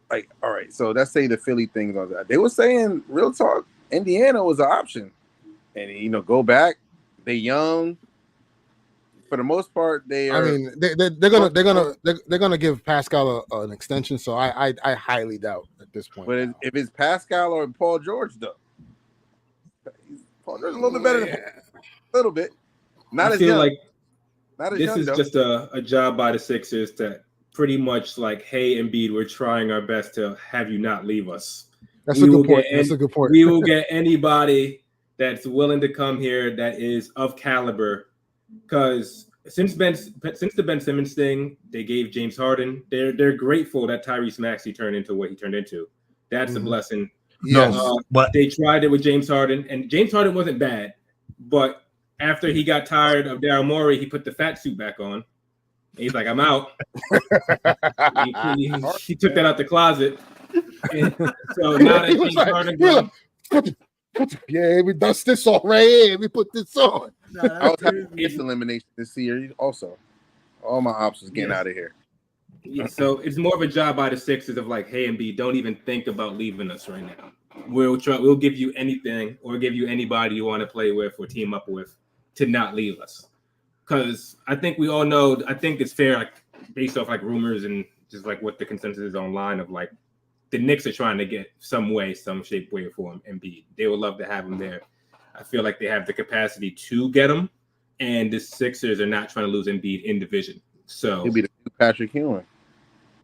like, all right, so let's say the Philly things on that. They were saying, real talk, Indiana was an option, and go back. They young. For the most part, they are. I mean, they're gonna give Pascal an extension, so I highly doubt at this point. But if it's Pascal or Paul George, though, Paul George is a little bit better than a little bit. Not I as feel young. like Not as this young, is though. just a job by the Sixers to pretty much like, hey, Embiid, we're trying our best to have you not leave us. That's a good point. That's a good point. We will get anybody that's willing to come here that is of caliber. Because since the Ben Simmons thing, they gave James Harden. They're grateful that Tyrese Maxey turned into what he turned into. That's a blessing. Yes, but they tried it with James Harden, and James Harden wasn't bad, but after he got tired of Daryl Morey, he put the fat suit back on. He's like, I'm out. he took that out the closet. And so now that James Harden gone, yeah, we dust this off right here. We put this on. I was having this elimination this year also. All my ops was getting out of here. Yeah, so it's more of a job by the Sixers of like, hey, Embiid, don't even think about leaving us right now. We'll give you anything or give you anybody you want to play with or team up with to not leave us. Because I think we all know, I think it's fair, like based off like rumors and just like what the consensus is online of like the Knicks are trying to get some way, some shape, way, or form Embiid. They would love to have him there. I feel like they have the capacity to get him, and the Sixers are not trying to lose Embiid in division. So He'll be the new Patrick Ewing.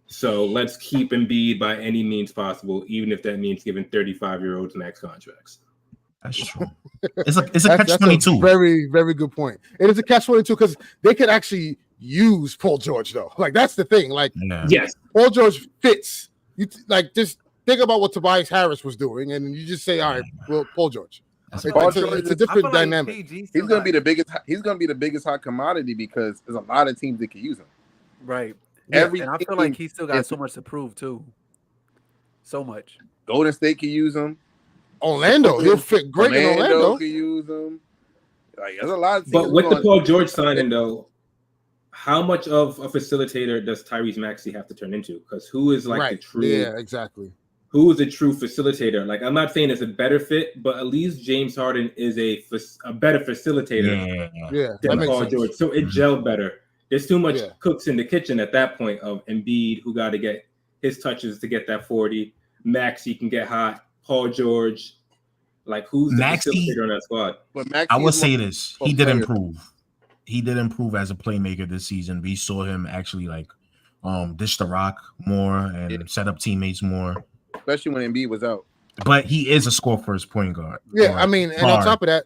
So let's keep Embiid by any means possible, even if that means giving 35-year-olds max contracts. That's true. It's a catch-22. Very, very good point. It is a catch-22 because they could actually use Paul George though. Like that's the thing. Like yes, Paul George fits. You like just think about what Tobias Harris was doing, and you just say, all right, well, Paul George. It's a different dynamic. He's gonna be the biggest. He's gonna be the biggest hot commodity because there's a lot of teams that can use him. Right. Yeah, and I feel like he still got so much to prove too. So much. Golden State can use him. Orlando, he'll fit great in Orlando. Can use him. Like there's a lot of teams. But with the Paul George signing though, how much of a facilitator does Tyrese Maxey have to turn into? Because who is like the true? Yeah, exactly. Who is a true facilitator? Like I'm not saying it's a better fit, but at least James Harden is a better facilitator than Paul George. So it gelled better. There's too much cooks in the kitchen at that point of Embiid, who got to get his touches to get that 40. Maxey can get hot. Paul George, like who's the facilitator on that squad? But Maxey I will say this: he did improve. He did improve as a playmaker this season. We saw him actually like dish the rock more and set up teammates more, especially when Embiid was out. But he is a score-first point guard. Yeah, I mean, and on top of that,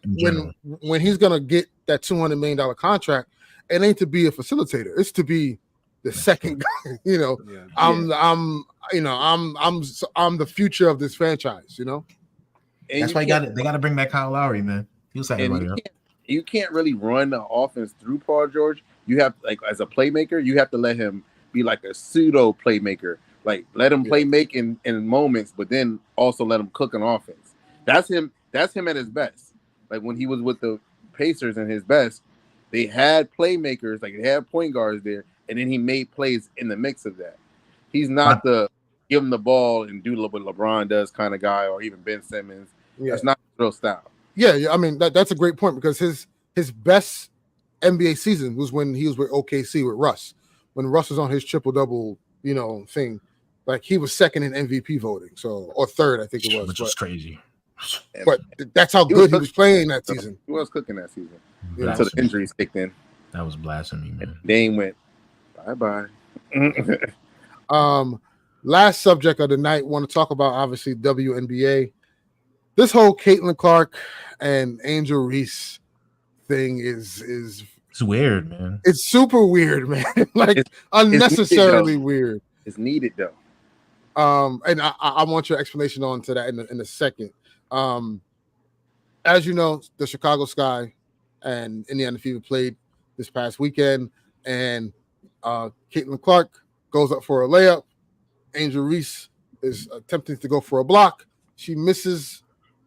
when he's gonna get that $200 million contract, it ain't to be a facilitator. It's to be the second guy. I'm the future of this franchise. And that's why they got to bring back Kyle Lowry, man. He'll set everybody up. You can't really run the offense through Paul George. You have like as a playmaker, you have to let him be like a pseudo playmaker. Like let him play make in moments, but then also let him cook an offense. That's him at his best. Like when he was with the Pacers in his best, they had playmakers, like they had point guards there, and then he made plays in the mix of that. He's not the give him the ball and do what LeBron does kind of guy, or even Ben Simmons. That's not his real style. Yeah, I mean that's a great point because his best NBA season was when he was with OKC with Russ. When Russ was on his triple-double, thing, like he was second in MVP voting, or third, I think it was. Which was crazy. But that's how good he was playing that season. He was cooking that season until the injuries kicked in. That was blasphemy, man. And Dame went bye. Last subject of the night. Want to talk about obviously WNBA. This whole Caitlin Clark and Angel Reese thing is it's weird, man. It's super weird, man. Like it's unnecessarily weird. It's needed though. And I want your explanation on to that in a second. As you know, the Chicago Sky and Indiana Fever played this past weekend, and Caitlin Clark goes up for a layup. Angel Reese is attempting to go for a block. She misses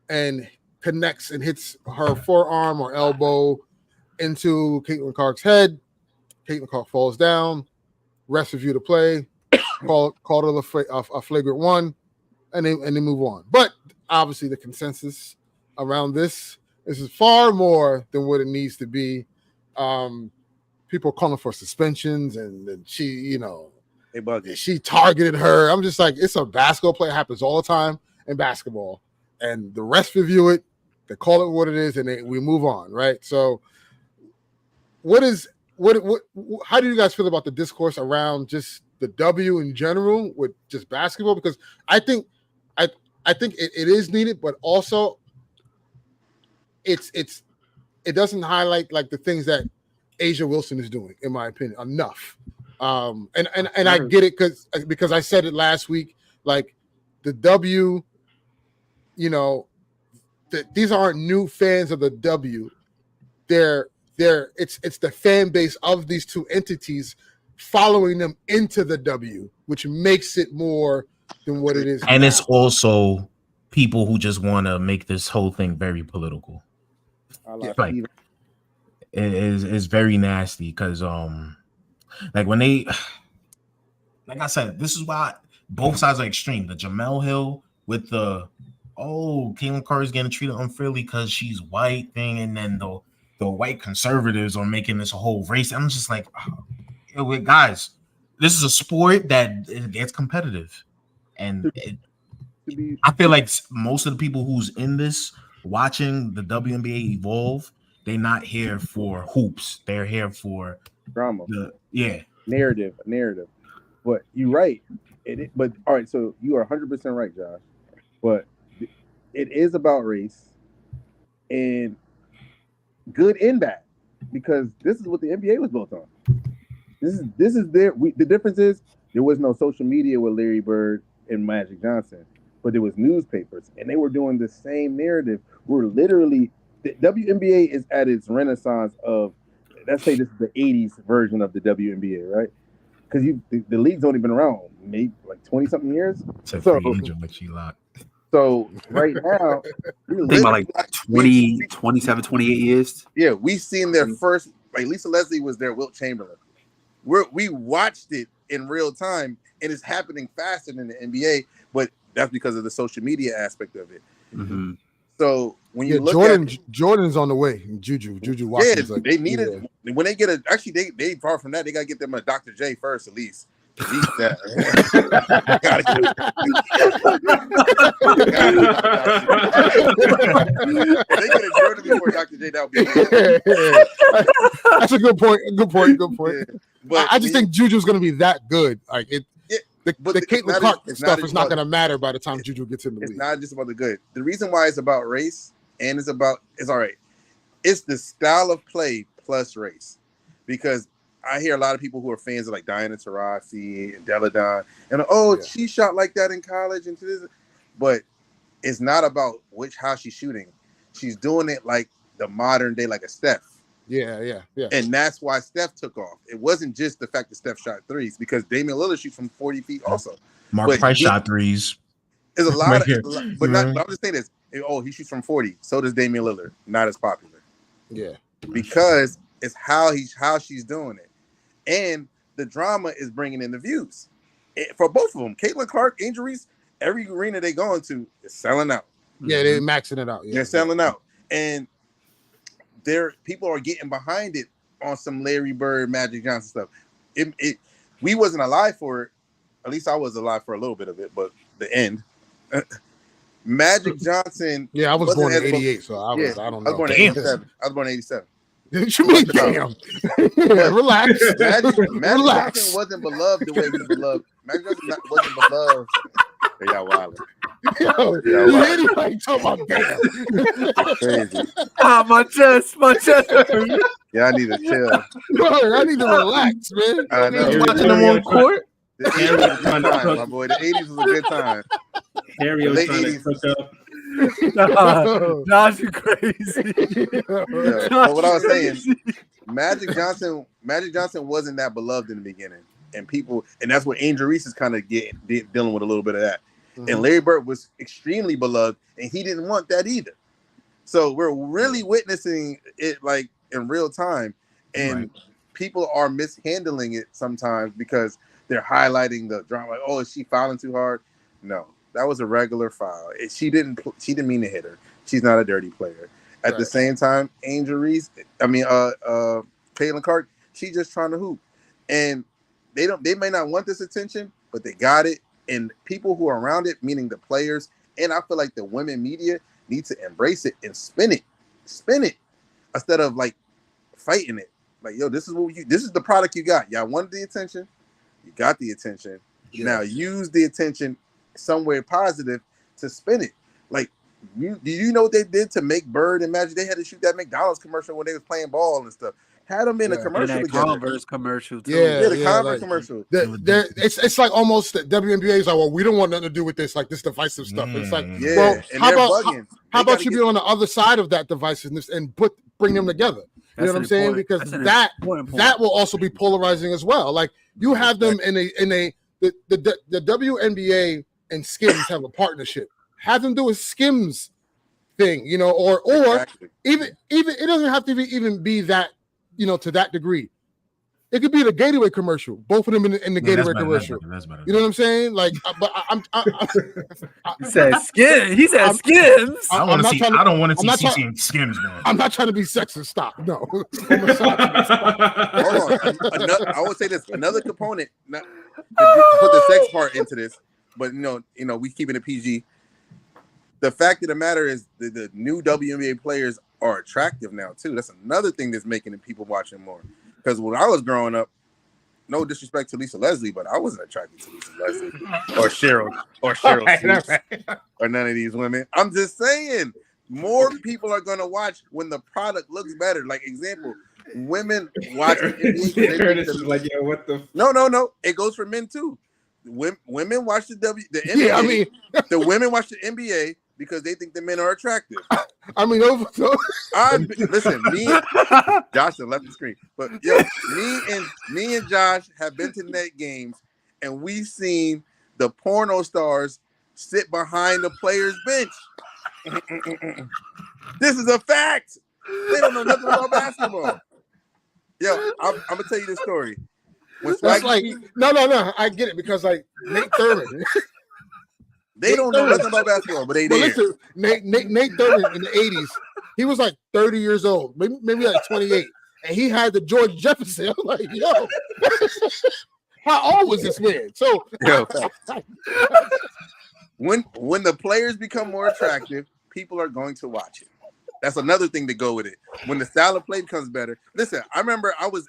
and connects and hits her forearm or elbow into Caitlin Clark's head. Caitlin Clark falls down. Refs review the play. call it a flagrant one, and they move on. But obviously, the consensus around this is far more than what it needs to be. People calling for suspensions, and she, she targeted her. I'm just like, it's a basketball play. It happens all the time in basketball, and the refs review it. They call it what it is, and we move on, right? So, how do you guys feel about the discourse around just the W in general with just basketball? Because I think it is needed, but also it doesn't highlight like the things that Asia Wilson is doing, in my opinion, enough. And I get it because I said it last week. Like the W, these aren't new fans of the W. It's the fan base of these two entities following them into the W, which makes it more than what it is. And now. It's also people who just want to make this whole thing very political. Like it is very nasty because like when they, like I said, this is why both sides are extreme. The Jamel Hill with the Caitlin Curry's getting treated unfairly because she's white thing, and then the white conservatives are making this a whole race. I'm just like, guys, this is a sport that it gets competitive, and I feel like most of the people who's in this watching the WNBA evolve, they're not here for hoops. They're here for drama. Narrative. But you're right. But all right, so you are 100% right, Josh. But it is about race, and good and bad, because this is what the NBA was built on. This is the difference is there was no social media with Larry Bird and Magic Johnson, but there was newspapers, and they were doing the same narrative. We're literally the WNBA is at its renaissance of, let's say this is the 80s version of the WNBA, right? Because the league's only been around maybe like 20-something years. So right now, I think about like 20, 27, 28 years. Yeah, we've seen their first, like Lisa Leslie was their Wilt Chamberlain. We watched it in real time, and it's happening faster than the NBA, but that's because of the social media aspect of it. Mm-hmm. So when you look Jordan's on the way. Juju Watkins. Yeah, they need it when they get they far from that. They gotta get them a Dr. J first, at least. That. If they get a Jordan before Dr. J, that would be That's a good point. Yeah. But I just think Juju's going to be that good. Like it. The Caitlin Clark stuff is not going to matter by the time Juju gets in the league. It's not just about the good. The reason why it's about race and it's all right. It's the style of play plus race, because I hear a lot of people who are fans of like Diana Taurasi and Deladon, and she shot like that in college and this, but it's not about how she's shooting. She's doing it like the modern day, like a Steph. Yeah. And that's why Steph took off. It wasn't just the fact that Steph shot threes, because Damian Lillard shoots from 40 feet also. Mark Price shot threes. There's a lot, but I'm just saying this. He shoots from 40. So does Damian Lillard. Not as popular. Yeah. Because it's how she's doing it. And the drama is bringing in the views. For both of them, Caitlin Clark, injuries, every arena they go into is selling out. Yeah, they're maxing it out. Yeah. They're selling out. And people are getting behind it on some Larry Bird, Magic Johnson stuff. We wasn't alive for it. At least I was alive for a little bit of it, but the end. Magic Johnson. Yeah, I was born in '88, so I don't know. I was born in '87. You mean damn? Relax. Magic Johnson wasn't beloved the way he was beloved. Magic Johnson wasn't beloved. Hey, y'all wild. You like talking about damn? Crazy. My chest. Yeah, I need to chill. Bro, I need to relax, man. I know. You watching them on court? The 80s was a good time, my boy. The 80s was a good time. Harry was trying to cook up. Josh, you crazy. But what I was saying, Magic Johnson wasn't that beloved in the beginning, and that's what Angel Reese is kind of dealing with a little bit of that. Mm-hmm. And Larry Bird was extremely beloved, and he didn't want that either. So we're really witnessing it like in real time, and people are mishandling it sometimes because they're highlighting the drama. Like, oh, is she fouling too hard? No, that was a regular foul. She didn't mean to hit her. She's not a dirty player. At the same time, Angel Reese, Caitlin Clark, she's just trying to hoop, and they may not want this attention, but they got it, and people who are around it, meaning the players, and I feel like the women media need to embrace it and spin it instead of like fighting it. Like, yo, this is the product you got. Y'all wanted the attention, you got the attention. Yes. Now use the attention somewhere positive to spin it. Like, do you know what they did to make Bird and Magic? They had to shoot that McDonald's commercial when they was playing ball and stuff. Had them in a commercial and that together. Converse commercial too. The Converse commercial. It's like almost the WNBA is like, well, we don't want nothing to do with this, like this divisive stuff. It's like, well, how about you be on the other side of that divisiveness and bring them together? You know what I'm saying? Because that will also be polarizing as well. Like, you have them the WNBA and Skims have a partnership. Have them do a Skims thing, you know, or even it doesn't have to even be that, you know, to that degree. It could be the Gatorade commercial. Both of them in the Gatorade commercial. That's better. You know what I'm saying? Like, but he said Skims. He said Skims. I don't want to see CC and Skims, man. I'm not trying to be sexist. Stop. No. Hold on. I would say this. Another component. To put the sex part into this, but you know, we keeping it PG. The fact of the matter is the new WNBA players are attractive now too. That's another thing that's making the people watching more. Because when I was growing up, no disrespect to Lisa Leslie, but I wasn't attracted to Lisa Leslie or Cheryl Swoops, or none of these women. I'm just saying, more people are going to watch when the product looks better. Like, example, women watch NBA. Like, yo, what the? No. It goes for men too. Women watch the NBA. Yeah, I mean, the women watch the NBA because they think the men are attractive. I mean, listen, Josh left the screen, but yo, me and Josh have been to net games, and we've seen the porno stars sit behind the players' bench. This is a fact. They don't know nothing about basketball. Yo, I'm gonna tell you this story. That's like no. I get it because like Nate Thurman. They don't know nothing about basketball, but they did. Listen, Nate Thurman in the 80s, he was like 30 years old, maybe like 28, and he had the George Jefferson. I'm like, yo, how old was this man? So when the players become more attractive, people are going to watch it. That's another thing to go with it. When the style of play becomes better. Listen, I remember I was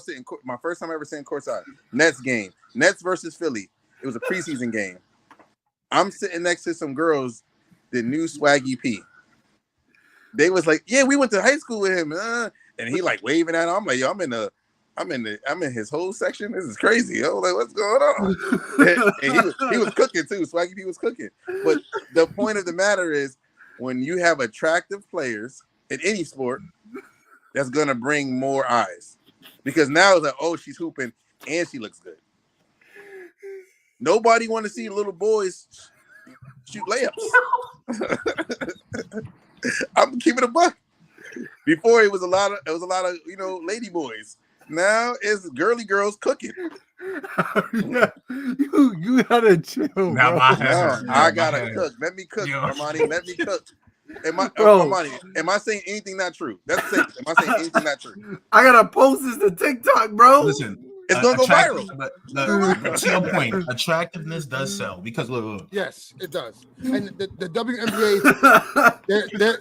sitting my first time ever sitting courtside. Nets game. Nets versus Philly. It was a preseason game. I'm sitting next to some girls that knew Swaggy P. They was like, "Yeah, we went to high school with him," and he like waving at him. I'm like, "Yo, I'm in his whole section. This is crazy. Yo, like, what's going on?" and he was cooking too. Swaggy P was cooking. But the point of the matter is, when you have attractive players in any sport, that's gonna bring more eyes, because now it's like, oh, she's hooping and she looks good. Nobody want to see little boys shoot layups. I'm keeping a buck. Before it was a lot of lady boys. Now it's girly girls cooking. Yeah, you gotta chill. I gotta cook. Let me cook, Armani. Let me cook. Armani, am I saying anything not true? That's the same. Am I saying anything not true? I gotta post this to TikTok, bro. Listen. It's gonna go viral. But to your point, attractiveness does sell because look. Yes, it does. And the WNBA,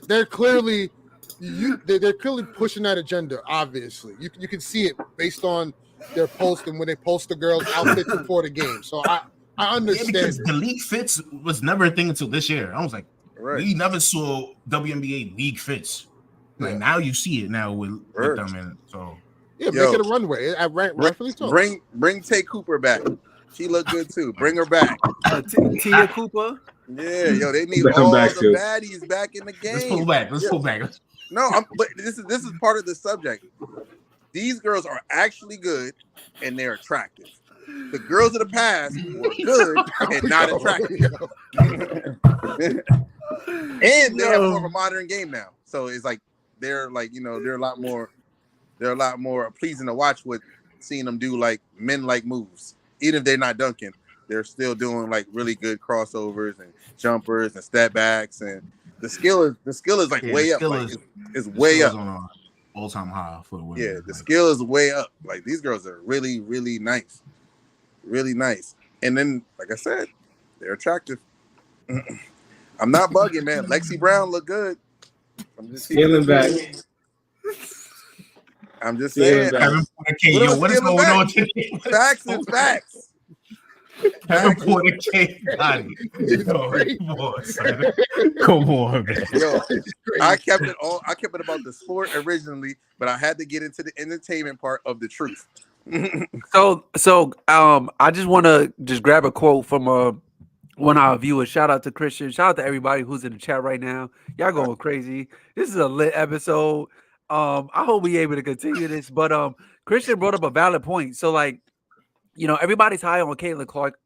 they're clearly they're clearly pushing that agenda. Obviously, you can see it based on their post and when they post the girls' outfits before the game. So I understand. Yeah, because the league fits was never a thing until this year. I was like, we never saw WNBA league fits. Like now you see it now with them, and so. Yeah, make it a runway. Rightfully so. Bring Tay Cooper back. She looked good too. Bring her back. Tia Cooper. Yeah, yo, they need all the baddies back in the game. Let's pull back. No, but this is part of the subject. These girls are actually good and they're attractive. The girls of the past were good and not attractive. And they have more of a modern game now. So it's like they're a lot more pleasing to watch with seeing them do like men like moves. even if they're not dunking, they're still doing like really good crossovers and jumpers and step backs, and the skill is like way up. Like it's way up. On an all-time high for the women. Yeah, the skill is way up. Like these girls are really, really nice. Really nice. And then, like I said, they're attractive. I'm not bugging, man. Lexi Brown look good. I'm just scaling back. I'm just saying. What is going on today? Facts and facts. Kevin Porter K. Come on, man. Yo, I kept it about the sport originally, but I had to get into the entertainment part of the truth. So I just want to just grab a quote from one of our viewers. Shout out to Christian. Shout out to everybody who's in the chat right now. Y'all going crazy. This is a lit episode. I hope we able to continue this, but Christian brought up a valid point. So like, everybody's high on Caitlin Clark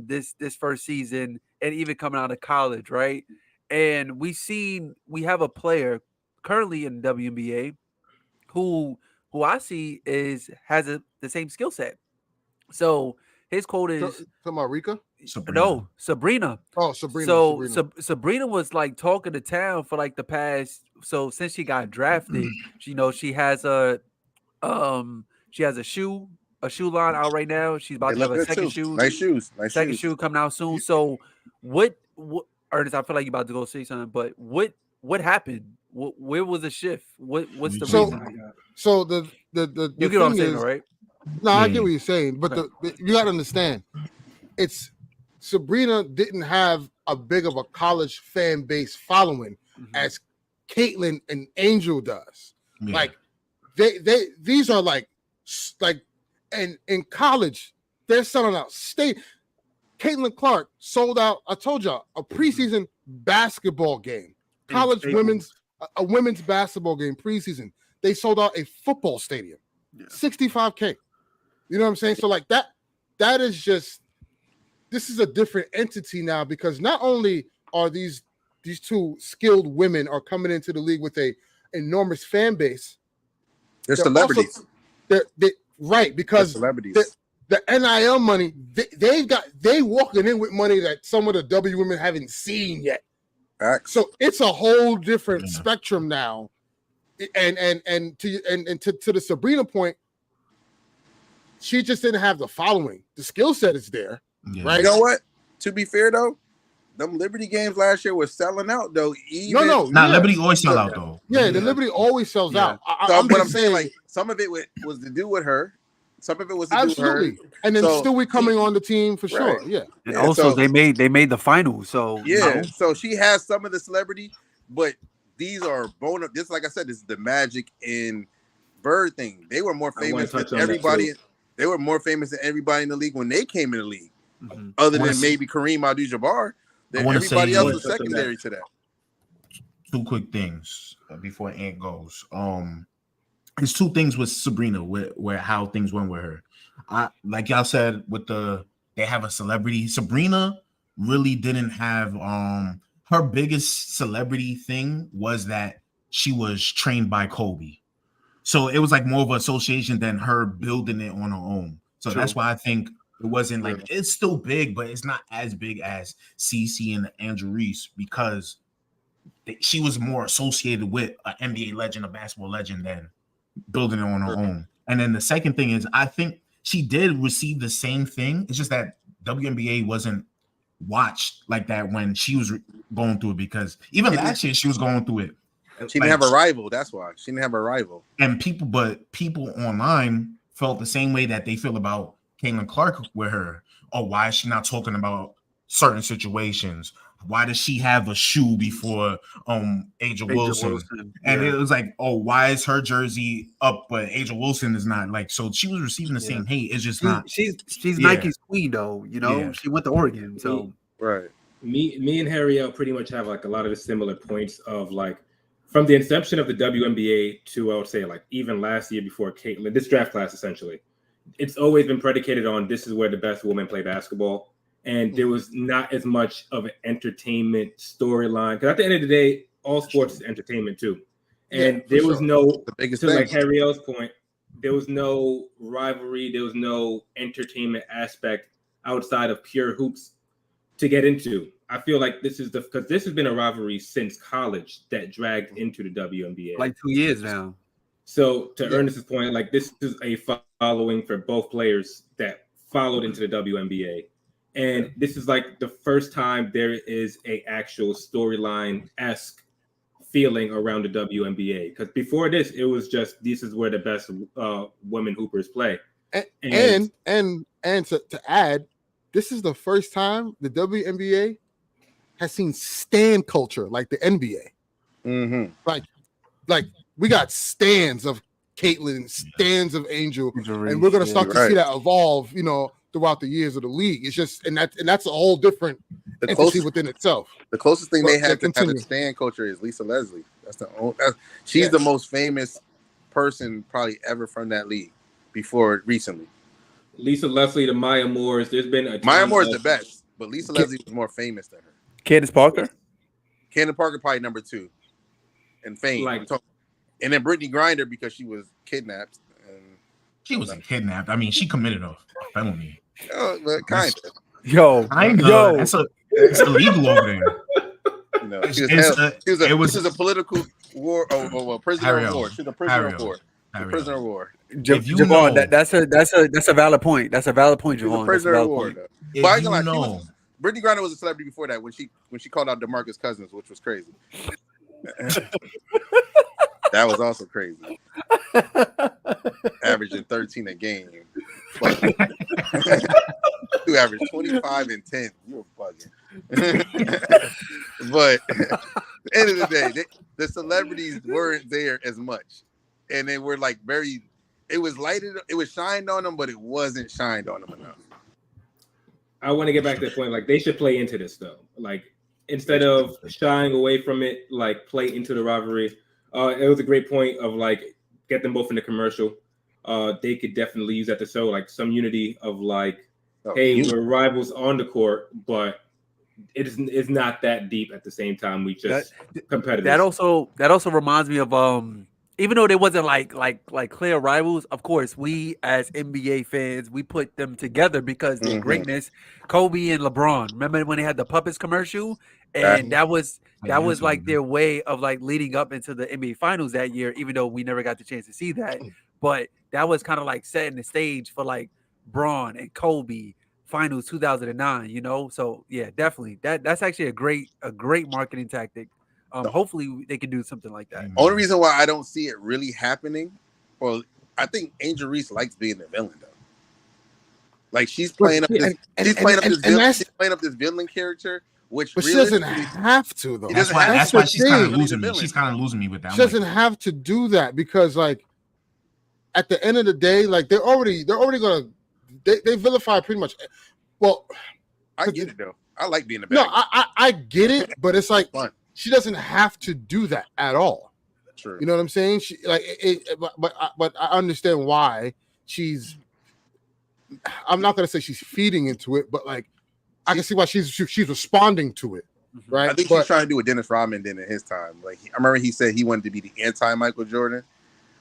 this first season and even coming out of college, right? And we have a player currently in WNBA who I see has the same skill set. So his quote is Rika? No, Sabrina. Oh, Sabrina. So Sabrina was like talking to town for like the past. So since she got drafted, she has a shoe line out right now. She's about to have a second shoe. Nice shoes. Second shoe coming out soon. So what Ernest, I feel like you're about to go say something, but what happened? Where was the shift? What's the reason? So the you get what I'm saying, right? No, I get what you're saying, but you got to understand, it's Sabrina didn't have a big of a college fan base following as Caitlin and Angel does. Yeah. Like these are like and in college they're selling out state. Caitlin Clark sold out. I told y'all a preseason basketball game, college women's basketball game preseason. They sold out a football stadium, 65K. You know what I'm saying? So like that is just, this is a different entity now, because not only are these two skilled women are coming into the league with a enormous fan base. They're celebrities. Right, because they're celebrities. The NIL money, they walking in with money that some of the W women haven't seen yet. So it's a whole different spectrum now. And to the Sabrina point, she just didn't have the following. The skill set is there, right? You know what? To be fair though, them Liberty games last year was selling out though. Liberty always sell out though. Yeah, the Liberty always sells out. I'm saying, like, some of it was to do with her. Some of it was to do with her. And then still we coming on the team for sure. Yeah. And also they made the finals. So so she has some of the celebrity, but these are this, like I said, this is the Magic and Bird thing. They were more famous than everybody. They were more famous than everybody in the league when they came in the league. Other than maybe Kareem Abdul-Jabbar, everybody else was secondary to that. Two quick things before Ant goes. There's two things with Sabrina where how things went with her. Like y'all said, they have a celebrity. Sabrina really didn't have her biggest celebrity thing was that she was trained by Kobe. So it was like more of an association than her building it on her own. So that's why I think it wasn't like, it's still big, but it's not as big as CeCe and Andrew Reese, because she was more associated with an NBA legend, a basketball legend, than building it on her own. And then the second thing is, I think she did receive the same thing. It's just that WNBA wasn't watched like that when she was going through it, because even last year she was going through it. She didn't have a rival. That's why she didn't have a rival. And people online felt the same way that they feel about Caitlin Clark with her. Oh, why is she not talking about certain situations? Why does she have a shoe before Angel Wilson? And it was like, oh, why is her jersey up but Angel Wilson is not? Like, so she was receiving the same hate. It's just not. She's Nike's queen though. She went to Oregon. So right. Me and Harriel pretty much have like a lot of the similar points of like, from the inception of the WNBA to, I would say, like even last year before Caitlin, this draft class essentially, it's always been predicated on this is where the best women play basketball. And there was not as much of an entertainment storyline. Because at the end of the day, all sports is entertainment too. And there was no, to like Harriel's point, there was no rivalry, there was no entertainment aspect outside of pure hoops to get into. I feel like this has been a rivalry since college that dragged into the WNBA. Like 2 years now. So to Ernest's point, like this is a following for both players that followed into the WNBA. And this is like the first time there is a actual storyline-esque feeling around the WNBA. Because before this, it was just this is where the best women hoopers play. And to add, this is the first time the WNBA has seen stan culture like the NBA. Mm-hmm. Like we got stands of Caitlyn, stands of Angel, and we're gonna start to see that evolve, throughout the years of the league. It's just and that's a whole different entity within itself. The closest thing they have to have a stand culture is Lisa Leslie. She's the most famous person probably ever from that league before recently. Lisa Leslie to Maya Moore. There's been Maya Moore is the best, but Lisa Leslie was more famous than her. Candace Parker? Candace Parker probably number 2 in fame. And then Brittany Griner because she was kidnapped. She wasn't kidnapped. I mean, she committed a felony. Kind of. It's illegal over there. She was a political war, prisoner of war. She's a prisoner of war. Prisoner of war. Javon, that's a valid point. That's a valid point, Javon. Prisoner of war. But Brittany Griner was a celebrity before that when she called out DeMarcus Cousins, which was crazy. That was also crazy. Averaging 13 a game. You average 25 and 10. You're bugging. But at the end of the day, the celebrities weren't there as much. And they were like it was shined on them, but it wasn't shined on them enough. I want to get back to the point. Like they should play into this though. Like instead of shying away from it, like play into the rivalry. It was a great point of like get them both in the commercial. They could definitely use that to show like some unity of like, we're rivals on the court, but it's not that deep at the same time. We just competitive. That also reminds me of even though they wasn't like clear rivals, of course, we as NBA fans, we put them together because their greatness. Kobe and LeBron. Remember when they had the Puppets commercial? And that was like their way of like leading up into the NBA Finals that year, even though we never got the chance to see that. But that was kind of like setting the stage for like Braun and Kobe Finals 2009, So yeah, definitely. That's actually a great marketing tactic. Hopefully they can do something like that. Only reason why I don't see it really happening, I think Angel Reese likes being the villain though. Like she's playing up this villain character, but she doesn't have to though. That's why she's kind of losing me. She's kind of losing me with that. She doesn't have to do that because like at the end of the day, like they're already gonna they vilify pretty much. Well, I get it though. I like being the bad. No, I get it, but it's like fun. She doesn't have to do that at all. True. You know what I'm saying? She but I understand why she's. I'm not gonna say she's feeding into it, but like I can see why she's responding to it, right? I think she's trying to do what Dennis Rodman did in his time. Like I remember he said he wanted to be the anti-Michael Jordan.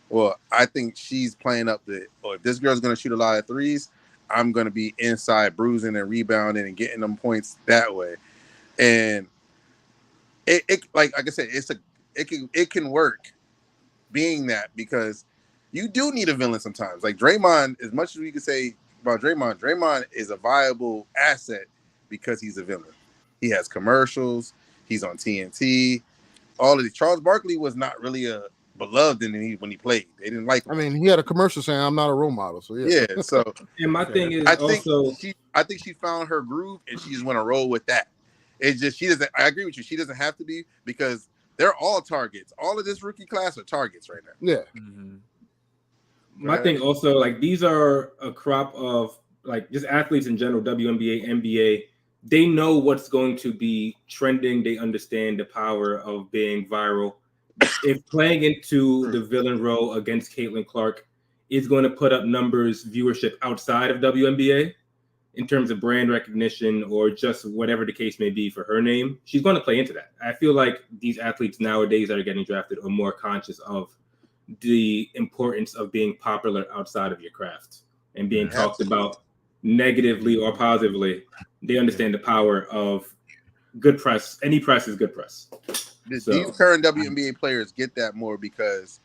Well, I think she's playing up if this girl's gonna shoot a lot of threes, I'm gonna be inside bruising and rebounding and getting them points that way, and. It like I said, it can work being that because you do need a villain sometimes. Like Draymond, as much as we could say about Draymond is a viable asset because he's a villain. He has commercials, he's on TNT, all of these. Charles Barkley was not really a beloved when he played. They didn't like him. I mean, he had a commercial saying I'm not a role model. So yeah. Yeah. So and my thing is I think she found her groove and she just want to roll with that. It's just she doesn't. I agree with you. She doesn't have to be because they're all targets. All of this rookie class are targets right now. Yeah. Mm-hmm. My thing also, like these are a crop of like just athletes in general, WNBA, NBA. They know what's going to be trending. They understand the power of being viral. If playing into the villain role against Caitlin Clark is going to put up numbers, viewership outside of WNBA. In terms of brand recognition or just whatever the case may be for her name, she's going to play into that. I feel like these athletes nowadays that are getting drafted are more conscious of the importance of being popular outside of your craft and being talked about negatively or positively. They understand the power of good press. Any press is good press. These current WNBA players get that more because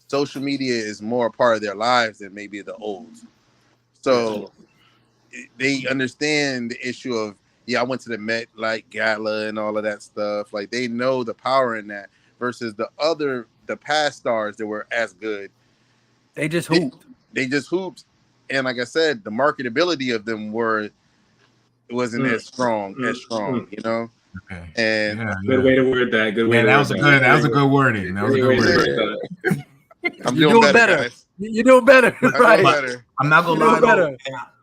social media is more a part of their lives than maybe the old. So they understand the issue of, I went to the Met like Gala and all of that stuff. Like they know the power in that versus the past stars that were as good. They just hooped. They just hooped. And like I said, the marketability of them wasn't as strong, you know? Okay. And good way to word that. Good way. That was a good wording. That was a good wording. I'm doing better, guys. You're doing better. Right. Better. I'm not gonna lie though.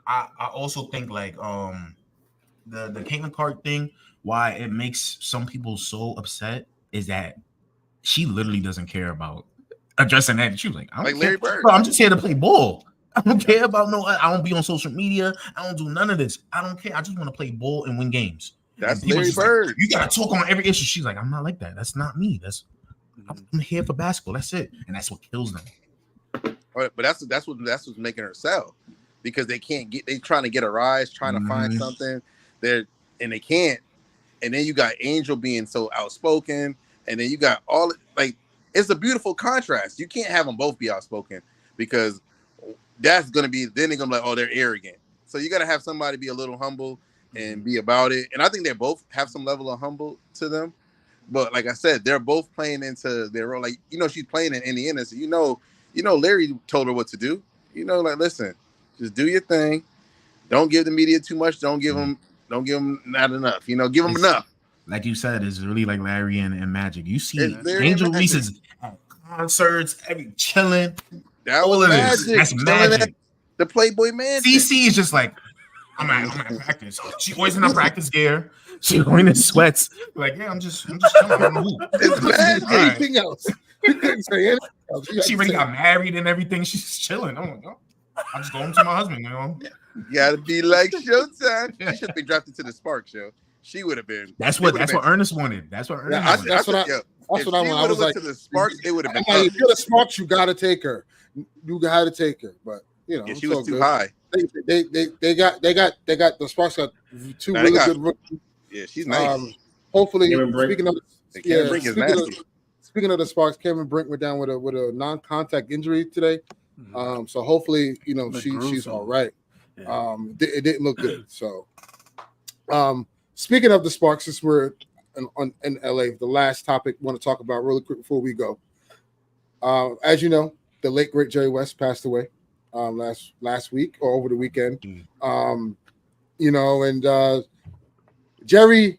I also think like the Caitlin Clark thing, why it makes some people so upset is that she literally doesn't care about addressing that. She was like, I don't care. Larry Bird. Bro, I'm just here to play ball. I don't care about I don't be on social media. I don't do none of this. I don't care. I just want to play ball and win games. That's Larry Bird. Like, you gotta talk on every issue. She's like, I'm not like that. That's not me. I'm here for basketball. That's it. And that's what kills them. But that's what's making her sell, because they trying to get a rise, trying to find something and they can't. And then you got Angel being so outspoken, and then you got it's a beautiful contrast. You can't have them both be outspoken, because that's gonna be, then they're gonna be like, oh, they're arrogant. So you gotta have somebody be a little humble and be about it. And I think they both have some level of humble to them. But like I said, they're both playing into their role. Like, she's playing in Indiana, so Larry told her what to do. Like, listen, just do your thing. Don't give the media too much. Don't give them not enough. Give them enough. Like you said, it's really like Larry and Magic. You see Angel Reese's at concerts, chilling. That was Magic. That's Magic. The Playboy man. CC is just like, I'm at practice. She always in her practice gear. She wearing his sweats. Like, yeah, I'm just chilling. It's Magic. Anything else? You couldn't say anything else. She already got married and everything. She's chilling. I'm like, I'm just going to my husband, You gotta be like Showtime. She should be drafted to the Spark show. She would have been. That's what Ernest wanted. That's what Ernest wanted. That's what I want. I was like, to the Sparks, it would have been. If you're the Sparks, you gotta take her. You gotta take her. But she was too high. They got the Sparks got two really good rookies. Yeah, she's nice. Hopefully, speaking of the Sparks, Cameron Brink went down with a non-contact injury today. So hopefully, she's all right. Yeah. It didn't look good. So, speaking of the Sparks, since we're in LA, the last topic I want to talk about really quick before we go. As you know, the late great Jerry West passed away last week or over the weekend. Jerry,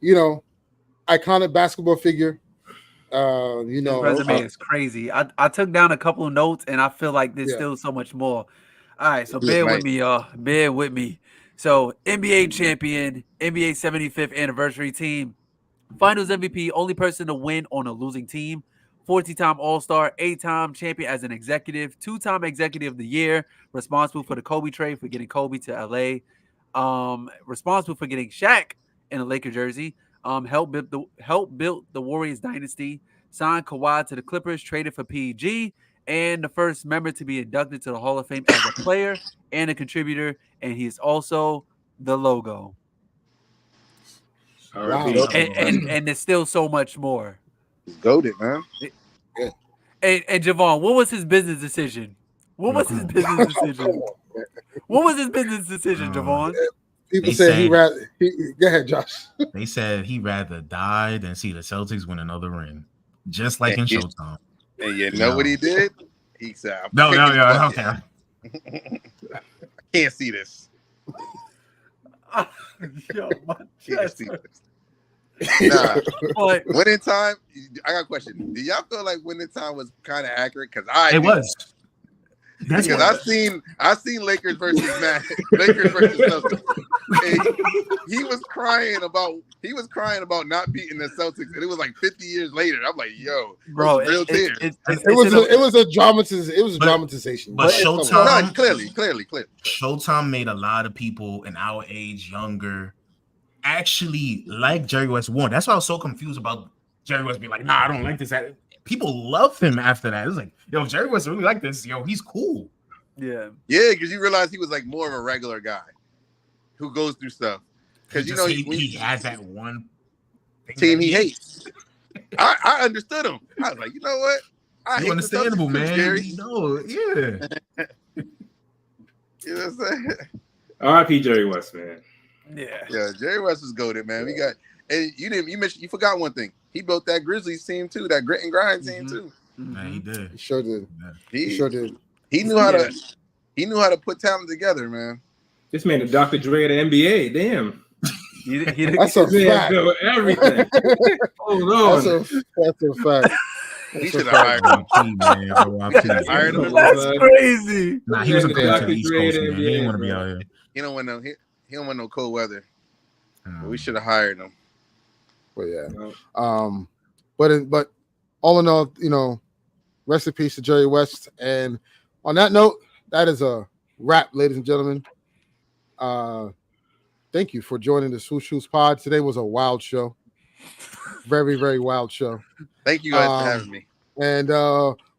iconic basketball figure. His resume is crazy. I took down a couple of notes, and I feel like there's still so much more. All right, so bear with me, y'all. Bear with me. So NBA champion, NBA 75th anniversary team, Finals MVP, only person to win on a losing team, 14-time All-Star, 8-time champion as an executive, 2-time Executive of the Year, responsible for the Kobe trade for getting Kobe to LA, responsible for getting Shaq in a Laker jersey, helped build the Warriors dynasty, signed Kawhi to the Clippers, traded for PG, and the first member to be inducted to the Hall of Fame as a player and a contributor, and he is also the logo. Wow. And there's still so much more. He's goated, man. And Javon, what was his business decision? What was his business decision? What was his business decision, Javon? People said go ahead, Josh. They said he'd rather die than see the Celtics win another ring, just like in Showtime. And you know what he did? He said, "No, okay. I can't see this." Can't see this. Nah, winning time. I got a question. Do y'all feel like winning time was kind of accurate? Because it was. That's because I've seen Lakers versus Lakers versus Celtics. And he was crying about not beating the Celtics, and it was like 50 years later. I'm like, yo, bro, real tears. It was a dramatization. But Showtime, clearly, Showtime made a lot of people in our age, younger, actually like Jerry West won. That's why I was so confused about Jerry West being like, nah, I don't like this. people love him after that. It was like, yo, Jerry West really like this. Yo, he's cool. Yeah, because you realize he was like more of a regular guy who goes through stuff. Because you know he has that one team he hates. I understood him. I was like, you know what? I hate understandable, man. Jerry. You know, yeah. You know what I'm saying? R.I.P. Jerry West, man. Yeah, Jerry West was goated, man. We got, and you forgot one thing. He built that Grizzlies team too, that grit and grind team too. Man, he did. He sure did. He sure did. He knew how to put talent together, man. This man, the Dr. Dre of the NBA. Damn. That's a fact. Everything. Hold on. That's a fact. He should have hired him. Hired him. That's crazy. Nah, he was a player to the East Coast, man. He didn't want to be out here. He don't want no cold weather. We should have hired him. But yeah. But all in all, you know, rest in peace to Jerry West. And on that note, that is a wrap, ladies and gentlemen. Thank you for joining the Swoosh Shoes Pod. Today was a wild show. Very, very wild show. Thank you guys for having me. And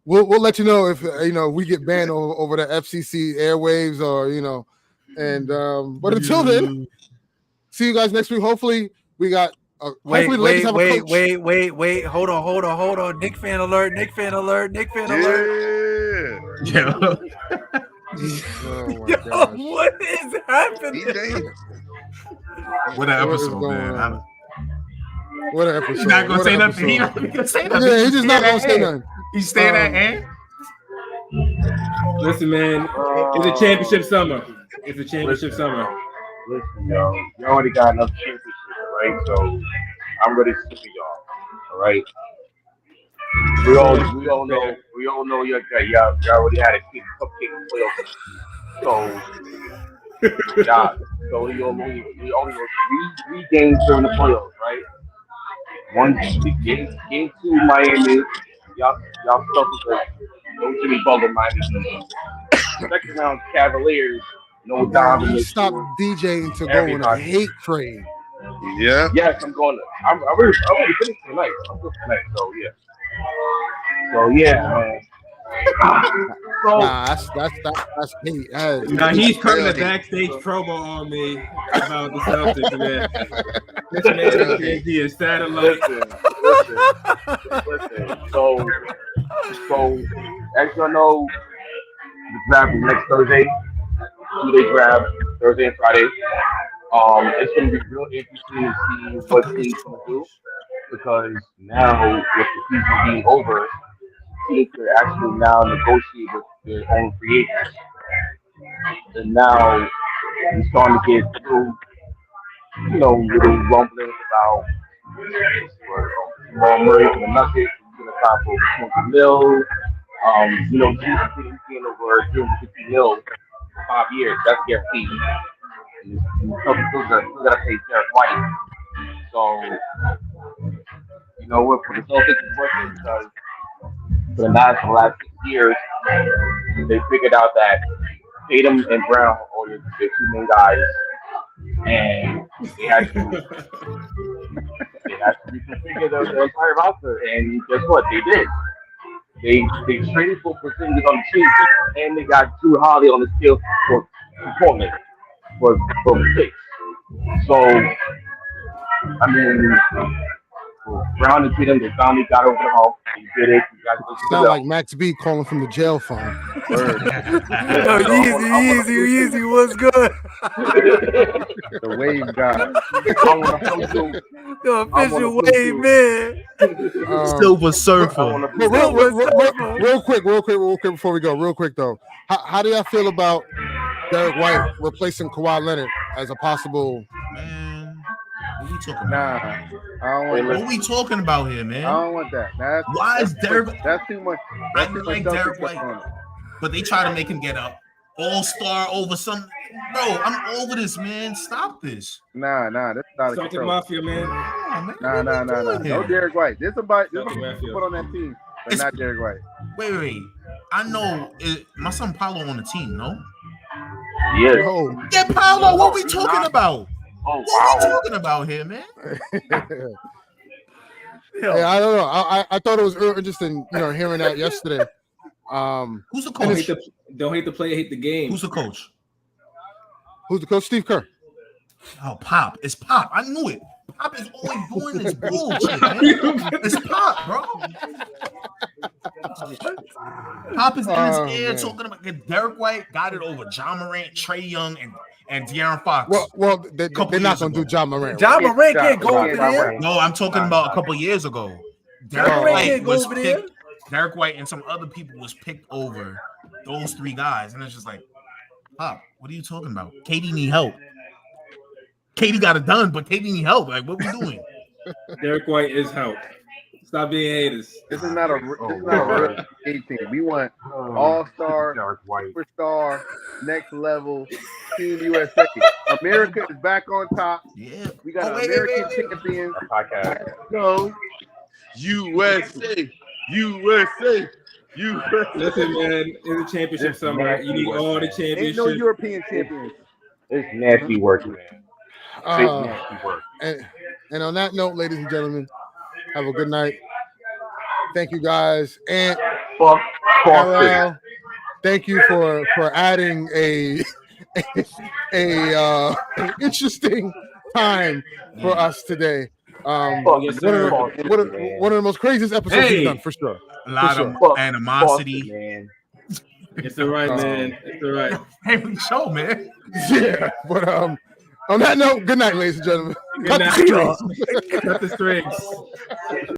we'll let you know if we get banned over the FCC airwaves or and but until then, see you guys next week. Hopefully we got wait, hold on. Nick fan alert. Yeah. Oh my gosh. What is happening? What an episode, man. What an episode. He's not gonna say nothing. He's not gonna say nothing. Yeah, he's just not gonna say nothing. He's staying at hand. Listen, man, it's a championship summer. Summer. Listen, y'all. You already got enough championships, right? So I'm ready to see y'all. All right. We all know y'all already had a cupcake playoff. So we only know three games during the playoffs, right? Game 2, Miami. Y'all stuck with no Jimmy Butler, Miami. Second round, Cavaliers. No Donovan. Stop DJing to go on a hate train. Yeah. Yes, I'm going to. I'm already finished tonight. I'm good tonight. So yeah, man. Nah, that's hate. Now he's cutting the backstage promo on me about the Celtics, man. This man can't be a satellite. Listen. So as y'all know, the draft is next Thursday. 2-day draft, Thursday and Friday. It's going to be real interesting to see what teams going to do, because now with the season being over, teams are actually now negotiate with their own free agents. And now we're starting to get through, little rumblings about Jamal Murray for the Nuggets. He's going to sign for $200 million. He's getting over $250 million for 5 years. That's guaranteed. And still got to pay Derek White. So, what for the Celtics is working, because for the last 6 years, they figured out that Tatum and Brown are their two main guys, and they had to reconfigure their entire roster. And guess what? They did. They traded for Porzingis on the cheap, and they got Drew Holiday on the field for Portland for picks. So, I mean, Brown and Tatum, they finally got over the hump. They did it. Sound like Max B calling from the jail phone. Easy, what's good? The wave guy. The official wave, man. Silver Surfer. Real quick before we go. Real quick though, how do y'all feel about Derek White replacing Kawhi Leonard as a possible? Man, what we talking about? What we talking about here, man? I don't want that. Why is Derek? That's too much. I like Derek White, but they try to make him get a all-star over some. Bro, I'm over this, man. Stop this. Nah, that's not a Celtic control. Mafia, man. Nah. No Derek White. There's somebody put on that team, but not Derek White. Wait. I know my son Paulo on the team, no? Yeah. Oh. Yeah, Paulo, what we talking about? Oh, What are we talking about here, man? Yeah, I don't know. I thought it was real interesting, hearing that yesterday. Who's the coach? Don't hate the player, hate the game. Who's the coach? Who's the coach? Steve Kerr. Oh, Pop. It's Pop. I knew it. Pop is always doing this bullshit, man. It's Pop, bro. Pop is in his ear talking about Derek White got it over John Morant, Trey Young, and De'Aaron Fox. Well, they're not going to do John Morant. John Morant can't go over there. No, I'm talking about a couple years ago. Derek White was picked. Derek White and some other people was picked over those three guys, and it's just like, Pop, what are you talking about? KD need help. KD got it done, but KD need help. Like, what we doing? Derek White is help. Stop being haters. This is not a real team. We want all-star, superstar, next level, Team USA. America is back on top. Yeah, we got American champions. Go USA, USA, USA. Listen, man, it's a championship summer. You need all the championships. Ain't no European champions. It's nasty work, man. Nasty work. And on that note, ladies and gentlemen, have a good night. Thank you guys. And RL, thank you for adding a interesting time for us today. One of the most craziest episodes we've done, for sure. A lot of animosity. It's all right, man. It's all right. Family show, man. Yeah, but on that note, good night, ladies and gentlemen. Good night. Cut the strings.